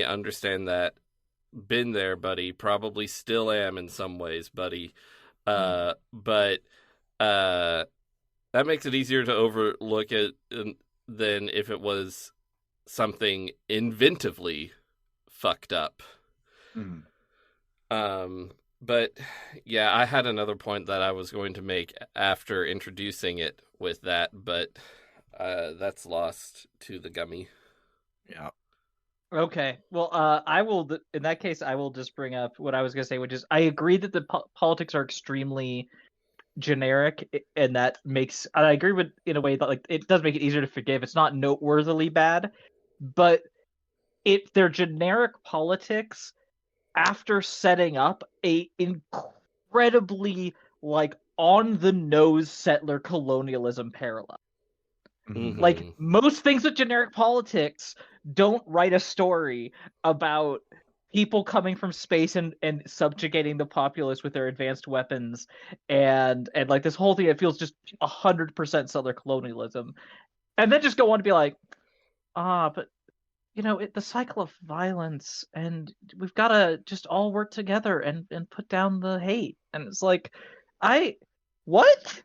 understand that. Been there, buddy. Probably still am in some ways, buddy. But that makes it easier to overlook it than if it was something inventively fucked up. But yeah, I had another point that I was going to make after introducing it with that, but that's lost to the gummy. Yeah. Okay. Well, I will. In that case, I will just bring up what I was going to say, which is I agree that the politics are extremely generic, and that makes. I agree with in a way that like it does make it easier to forgive. It's not noteworthily bad, but they're generic politics after setting up a incredibly like on the nose settler colonialism parallel. Mm-hmm. Like most things with generic politics don't write a story about people coming from space and subjugating the populace with their advanced weapons and like this whole thing that feels just 100% settler colonialism, and then just go on to be like, but the cycle of violence, and we've got to just all work together and put down the hate. And it's like, what?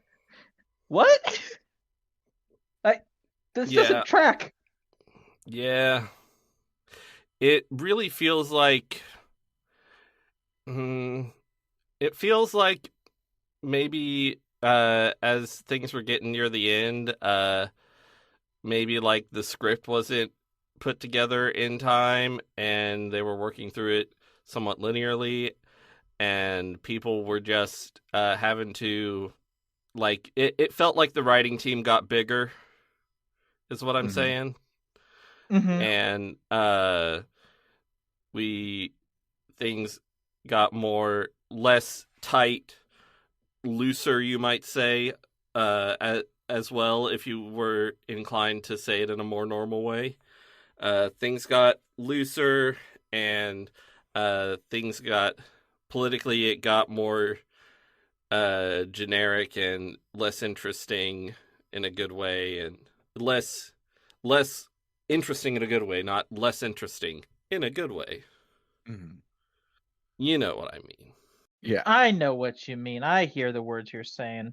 This doesn't track. Yeah. It really feels like it feels like maybe as things were getting near the end, maybe like the script wasn't put together in time and they were working through it somewhat linearly, and people were just having to like it felt like the writing team got bigger is what I'm saying. And things got less tight, looser, you might say, as well, if you were inclined to say it in a more normal way. Things got looser, and things got politically, it got more generic and less interesting in a good way, and less interesting in a good way, not less interesting in a good way. You know what I mean. Yeah. I know what you mean. I hear the words you're saying.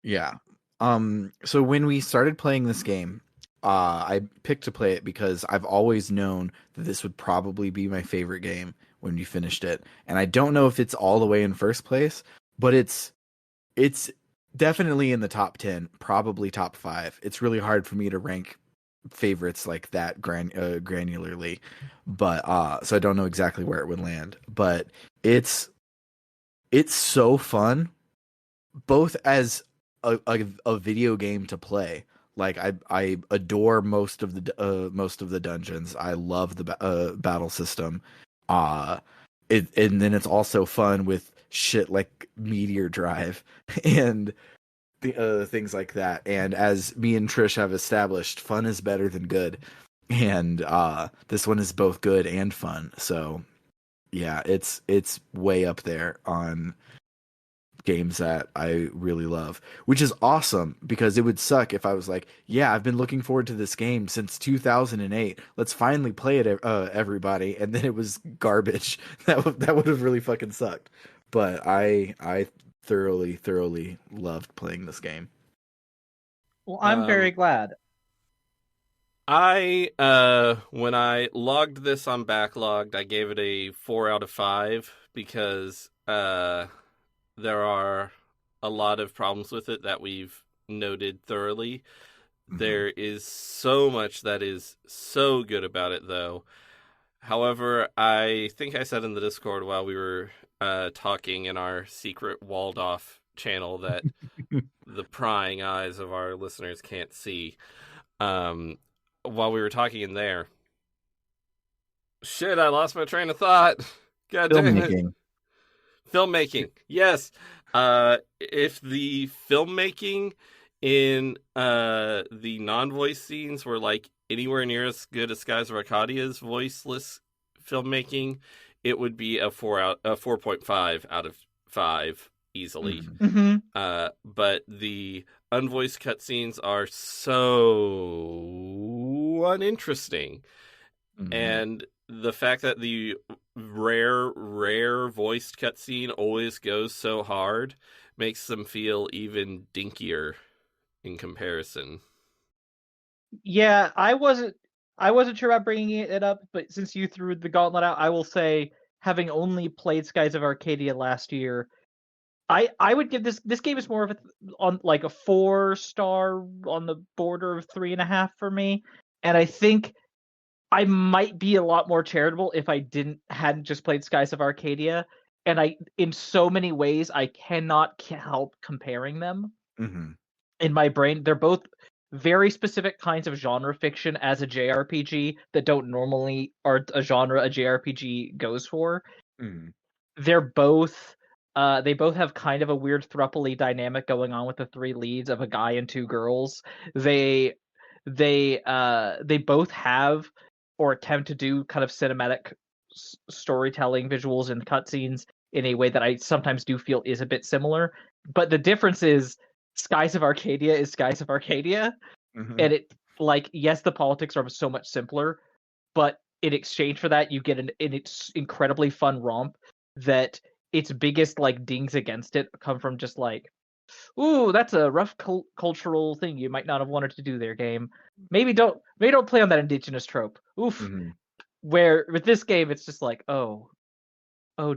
Yeah. So when we started playing this game, I picked to play it because I've always known that this would probably be my favorite game when we finished it. And I don't know if it's all the way in first place, but it's definitely in the top 10, probably top 5. It's really hard for me to rank favorites like that granularly, but so I don't know exactly where it would land, but it's so fun, both as a video game to play. Like I adore most of the dungeons. I love the battle system. Uh and then it's also fun with shit like Meteor Drive and the things like that. And as me and Trish have established, fun is better than good. And this one is both good and fun. So yeah, it's way up there on games that I really love, which is awesome because it would suck if I was like, yeah, I've been looking forward to this game since 2008. Let's finally play it, everybody, and then it was garbage. That would have really fucking sucked. But I thoroughly loved playing this game. Well, I'm very glad. I when I logged this on Backlogged, I gave it a 4 out of 5 because there are a lot of problems with it that we've noted thoroughly. There is so much that is so good about it, though. However, I think I said in the Discord while we were talking in our secret walled off channel that the prying eyes of our listeners can't see. While we were talking in there, shit, I lost my train of thought. God damn it. Filmmaking, yes. If the filmmaking in the non-voice scenes were like anywhere near as good as Skies of Arcadia's voiceless filmmaking, it would be a 4.5 out of 5 easily. But the unvoiced cutscenes are so uninteresting. And the fact that the rare voiced cutscene always goes so hard makes them feel even dinkier in comparison. Yeah, I wasn't sure about bringing it up, but since you threw the gauntlet out, I will say, having only played Skies of Arcadia last year, I would give this game is more of on like a 4-star on the border of 3.5 for me, and I think I might be a lot more charitable if I hadn't just played Skies of Arcadia, and in so many ways I cannot help comparing them. In my brain, they're both very specific kinds of genre fiction as a JRPG that don't normally are a genre a JRPG goes for. They're both they both have kind of a weird throuple dynamic going on with the 3 leads of a guy and 2 girls. They both have or attempt to do kind of cinematic storytelling visuals and cutscenes in a way that I sometimes do feel is a bit similar. But the difference is Skies of Arcadia is Skies of Arcadia, and it yes, the politics are so much simpler, but in exchange for that, you get an incredibly fun romp that its biggest dings against it come from just ooh, that's a rough cultural thing you might not have wanted to do there, game. Maybe don't play on that indigenous trope. Oof. Where with this game, it's just oh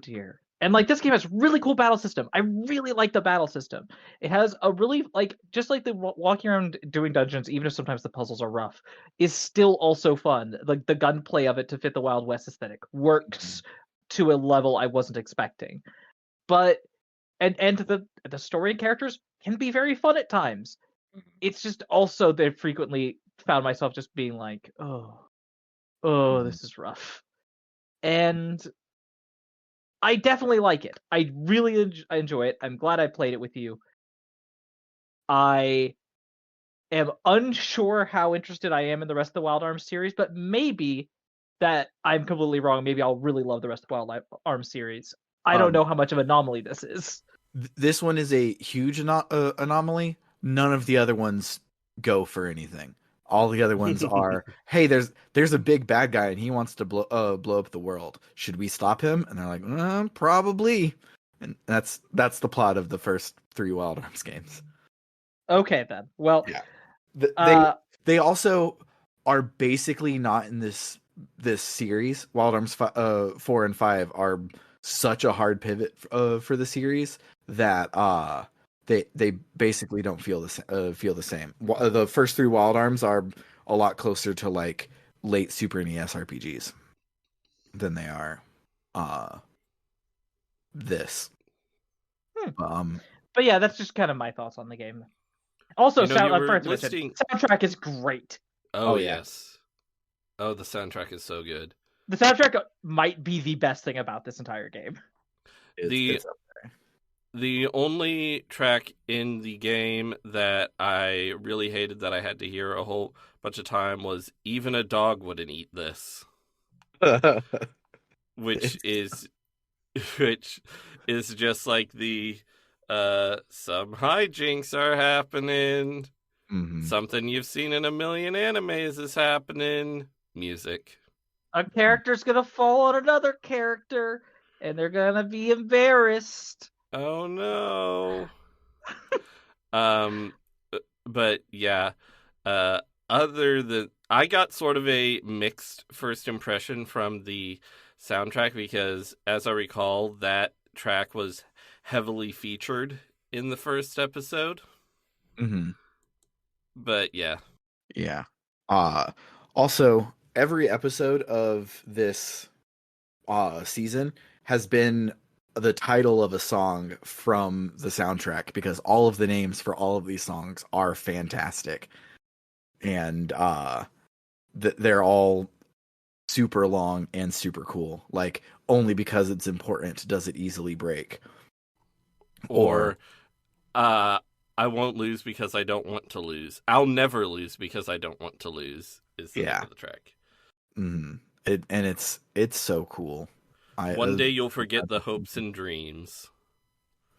dear. And this game has really cool battle system. I really like the battle system. It has a really just like the walking around doing dungeons, even if sometimes the puzzles are rough, is still also fun. Like the gunplay of it to fit the Wild West aesthetic works to a level I wasn't expecting. But and the story and characters can be very fun at times. It's just also they frequently found myself just being this is rough. And I definitely like it. I really enjoy it. I'm glad I played it with you. I am unsure how interested I am in the rest of the Wild Arms series, but maybe that I'm completely wrong. Maybe I'll really love the rest of the Wild Arms series. I don't know how much of an anomaly this is. This one is a huge anomaly. None of the other ones go for anything. All the other ones are, hey, there's a big bad guy and he wants to blow up the world. Should we stop him? And they're like, probably. And that's the plot of the first 3 Wild Arms games. Okay then. Well, yeah. They also are basically not in this series. Wild Arms 4 and 5 are such a hard pivot for the series that they basically don't feel the same. The first 3 Wild Arms are a lot closer to late Super NES RPGs than they are this. But yeah, that's just kind of my thoughts on the game. Also, soundtrack is great. Oh yes. Oh, the soundtrack is so good. The soundtrack might be the best thing about this entire game. It's up there. The only track in the game that I really hated that I had to hear a whole bunch of time was "Even a Dog Wouldn't Eat This," which is just like the some hijinks are happening. Mhm. Something you've seen in a million animes is happening. Music. A character's gonna fall on another character, and they're gonna be embarrassed. Oh no. um but yeah, other than I got sort of a mixed first impression from the soundtrack because as I recall that track was heavily featured in the first episode. Mhm. But yeah. Yeah. Also, every episode of this season has been the title of a song from the soundtrack because all of the names for all of these songs are fantastic. And they're all super long and super cool. Like only because it's important does it easily break. Or uh I won't lose because I don't want to lose. I'll never lose because I don't want to lose is the name Yeah. of the track. It's so cool. One day you'll forget the hopes and dreams.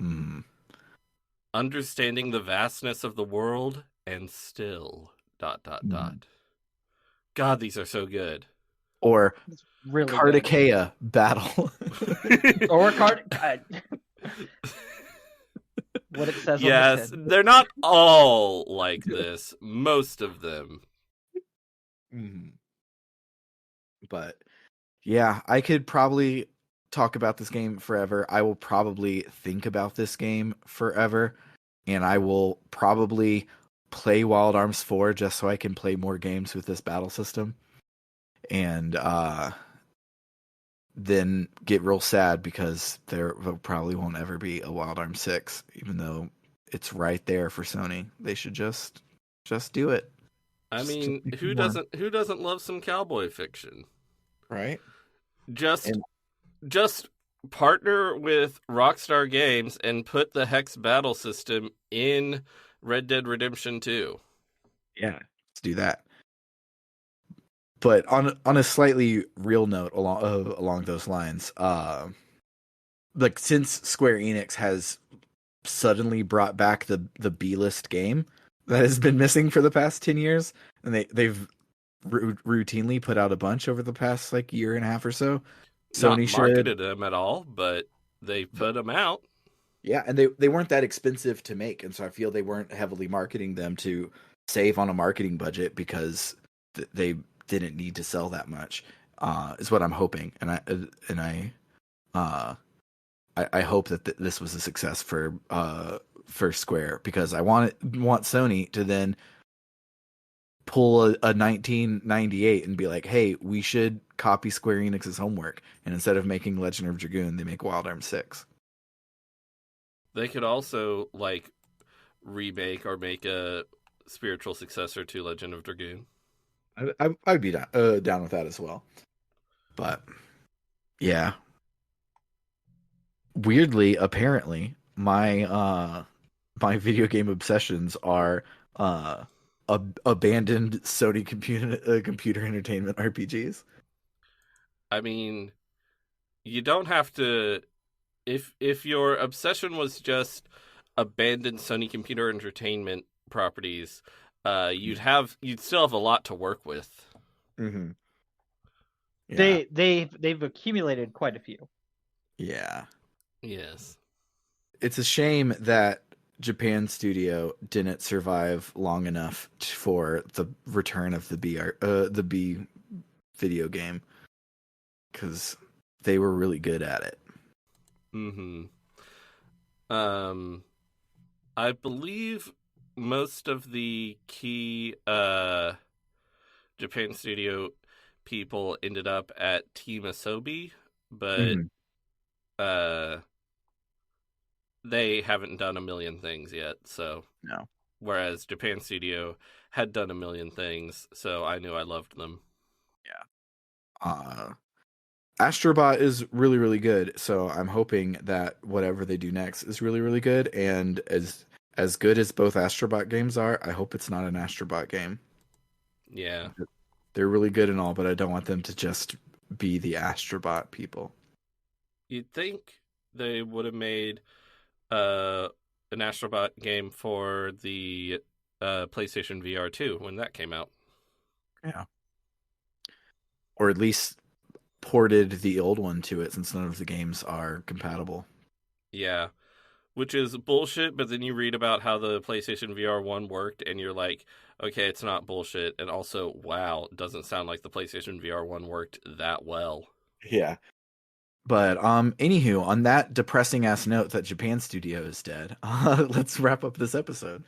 Mm. Understanding the vastness of the world and still ... God, these are so good. Or It's really Kardakea battle. good. Or what it says Yes, on the tin. they're not all like this. Most of them. Mhm. But yeah, I could probably talk about this game forever. I will probably think about this game forever, and I will probably play Wild Arms 4 just so I can play more games with this battle system. And then get real sad because there probably won't ever be a Wild Arms 6, even though it's right there for Sony. They should just do it. I mean, Just who more. doesn't love some cowboy fiction? Right? Just And just partner with Rockstar Games and put the Hex battle system in Red Dead Redemption 2. yeah, let's do that. But on a slightly real note along those lines, like since Square Enix has suddenly brought back the B-list game that has been missing for the past 10 years, and they've routinely put out a bunch over the past like year and a half or so. Not Sony should, marketed them at all, but they put them out. yeah, and they weren't that expensive to make, and so I feel they weren't heavily marketing them to save on a marketing budget because they didn't need to sell that much. Is what I'm hoping, and I hope that this was a success for Square because I want Sony to then pull a 1998 and be like, hey, we should copy Square Enix's homework, and instead of making Legend of Dragoon, they make Wild Arms 6. They could also like remake or make a spiritual successor to Legend of Dragoon. I'd be down with that as well. But yeah, weirdly, apparently, my video game obsessions are abandoned Sony computer entertainment RPGs. I mean, you don't have to. If your obsession was just abandoned Sony Computer Entertainment properties, you'd still have a lot to work with. Mm-hmm. Yeah. They've accumulated quite a few. Yeah. Yes. It's a shame that Japan Studio didn't survive long enough for the return of the B video game, because they were really good at it. Mm-hmm. I believe most of the key Japan Studio people ended up at Team Asobi, but they haven't done a million things yet. So No. whereas Japan Studio had done a million things, so I knew I loved them. Yeah. Astrobot is really, really good. So I'm hoping that whatever they do next is really, really good. And as good as both Astrobot games are, I hope it's not an Astrobot game. Yeah. They're really good and all, but I don't want them to just be the Astrobot people. You'd think they would have made an Astrobot game for the PlayStation VR 2 when that came out. Yeah. Or at least ported the old one to it, since none of the games are compatible. Yeah. Which is bullshit, but then you read about how the PlayStation VR 1 worked, and you're like, okay, it's not bullshit. And also, wow, it doesn't sound like the PlayStation VR 1 worked that well. Yeah. But anywho, on that depressing ass note that Japan Studio is dead, let's wrap up this episode.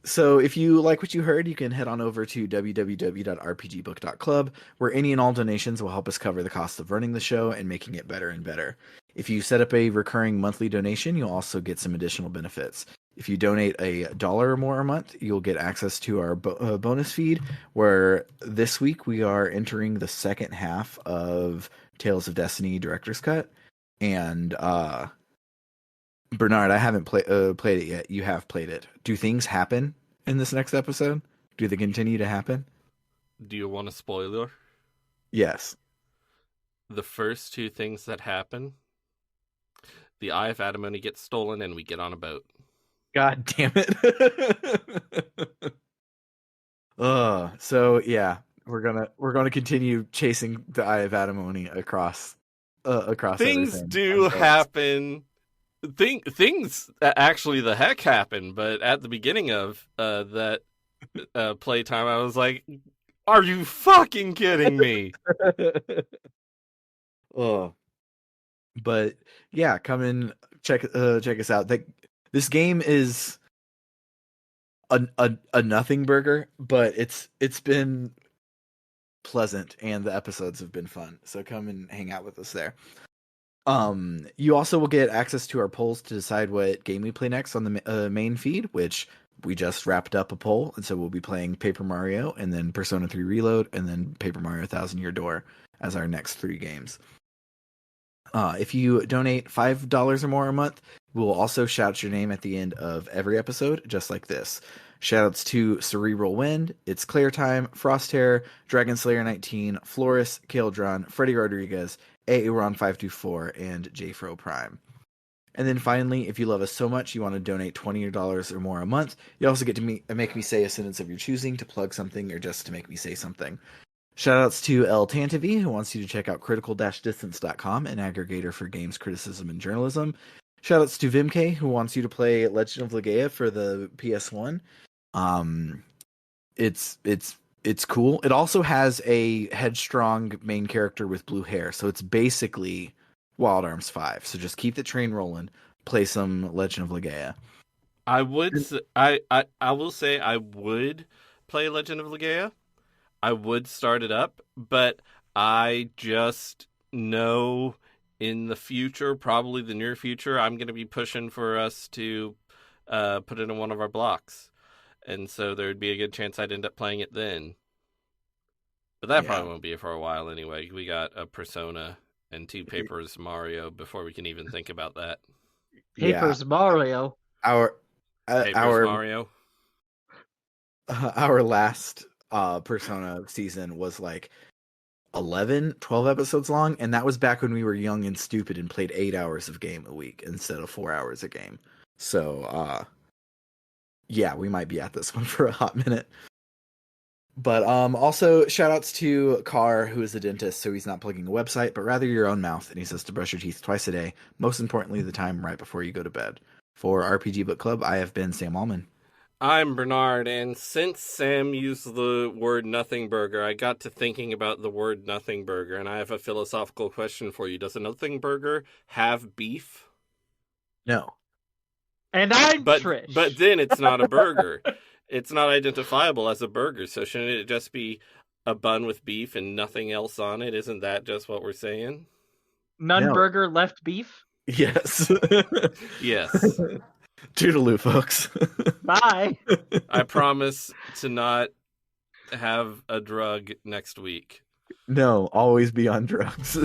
So if you like what you heard, you can head on over to www.rpgbook.club, where any and all donations will help us cover the cost of running the show and making it better and better. If you set up a recurring monthly donation, you'll also get some additional benefits. If you donate $1 or more a month, you'll get access to our bonus feed, where this week we are entering the second half of Tales of Destiny Director's Cut. And Bernard, I haven't played it yet. You have played it. Do things happen in this next episode? Do they continue to happen? Do you want a spoiler? Yes. The first two things that happen, the Eye of Adamoni gets stolen and we get on a boat. God damn it. So yeah, we're gonna continue chasing the Eye of Adamoni across Things everything. do happen. Things actually the heck happen, but at the beginning of that playtime, I was like, "Are you fucking kidding me?" Oh, but yeah, come and check us out. This game is a nothing burger, but it's been pleasant and the episodes have been fun. So come and hang out with us there. You also will get access to our polls to decide what game we play next on the main feed, which we just wrapped up a poll, and so we'll be playing Paper Mario, and then Persona 3 Reload, and then Paper Mario Thousand Year Door as our next 3 games. If you donate $5 or more a month, we'll also shout your name at the end of every episode, just like this. Shoutouts to Cerebral Wind, It's Clear Time, Frosthair, Dragon Slayer 19, Floris, Kaldron, Freddy Rodriguez, Aaron524, and JFro Prime. And then finally, if you love us so much you want to donate $20 or more a month, you also get to make me say a sentence of your choosing, to plug something, or just to make me say something. Shoutouts to El Tantavi, who wants you to check out critical-distance.com, an aggregator for games criticism and journalism. Shoutouts to Vimk, who wants you to play Legend of Legaia for the PS1. It's cool. It also has a headstrong main character with blue hair, so it's basically Wild Arms 5. So just keep the train rolling. Play some Legend of Legaia. I would. I will say I would play Legend of Legaia. I would start it up, but I just know in the future, probably the near future, I'm going to be pushing for us to put it in one of our blocks. And so there'd be a good chance I'd end up playing it then. But that probably won't be for a while anyway. We got a Persona and 2 Papers Mario before we can even think about that. Papers Mario. Papers Mario. Our last Persona season was like 11, 12 episodes long, and that was back when we were young and stupid and played 8 hours of game a week instead of 4 hours a game. So yeah, we might be at this one for a hot minute. But also shout outs to Carr, who is a dentist, so he's not plugging a website, but rather your own mouth, and he says to brush your teeth twice a day, most importantly the time right before you go to bed. For RPG Book Club, I have been Sam Allman. I'm Bernard, and since Sam used the word nothing burger, I got to thinking about the word nothing burger, and I have a philosophical question for you. Does a nothing burger have beef? No. And I'm Trish. But then it's not a burger. It's not identifiable as a burger, so shouldn't it just be a bun with beef and nothing else on it? Isn't that just what we're saying? None burger, left beef? Yes. Yes. Toodaloo, folks. Bye. I promise to not have a drug next week. No, always be on drugs.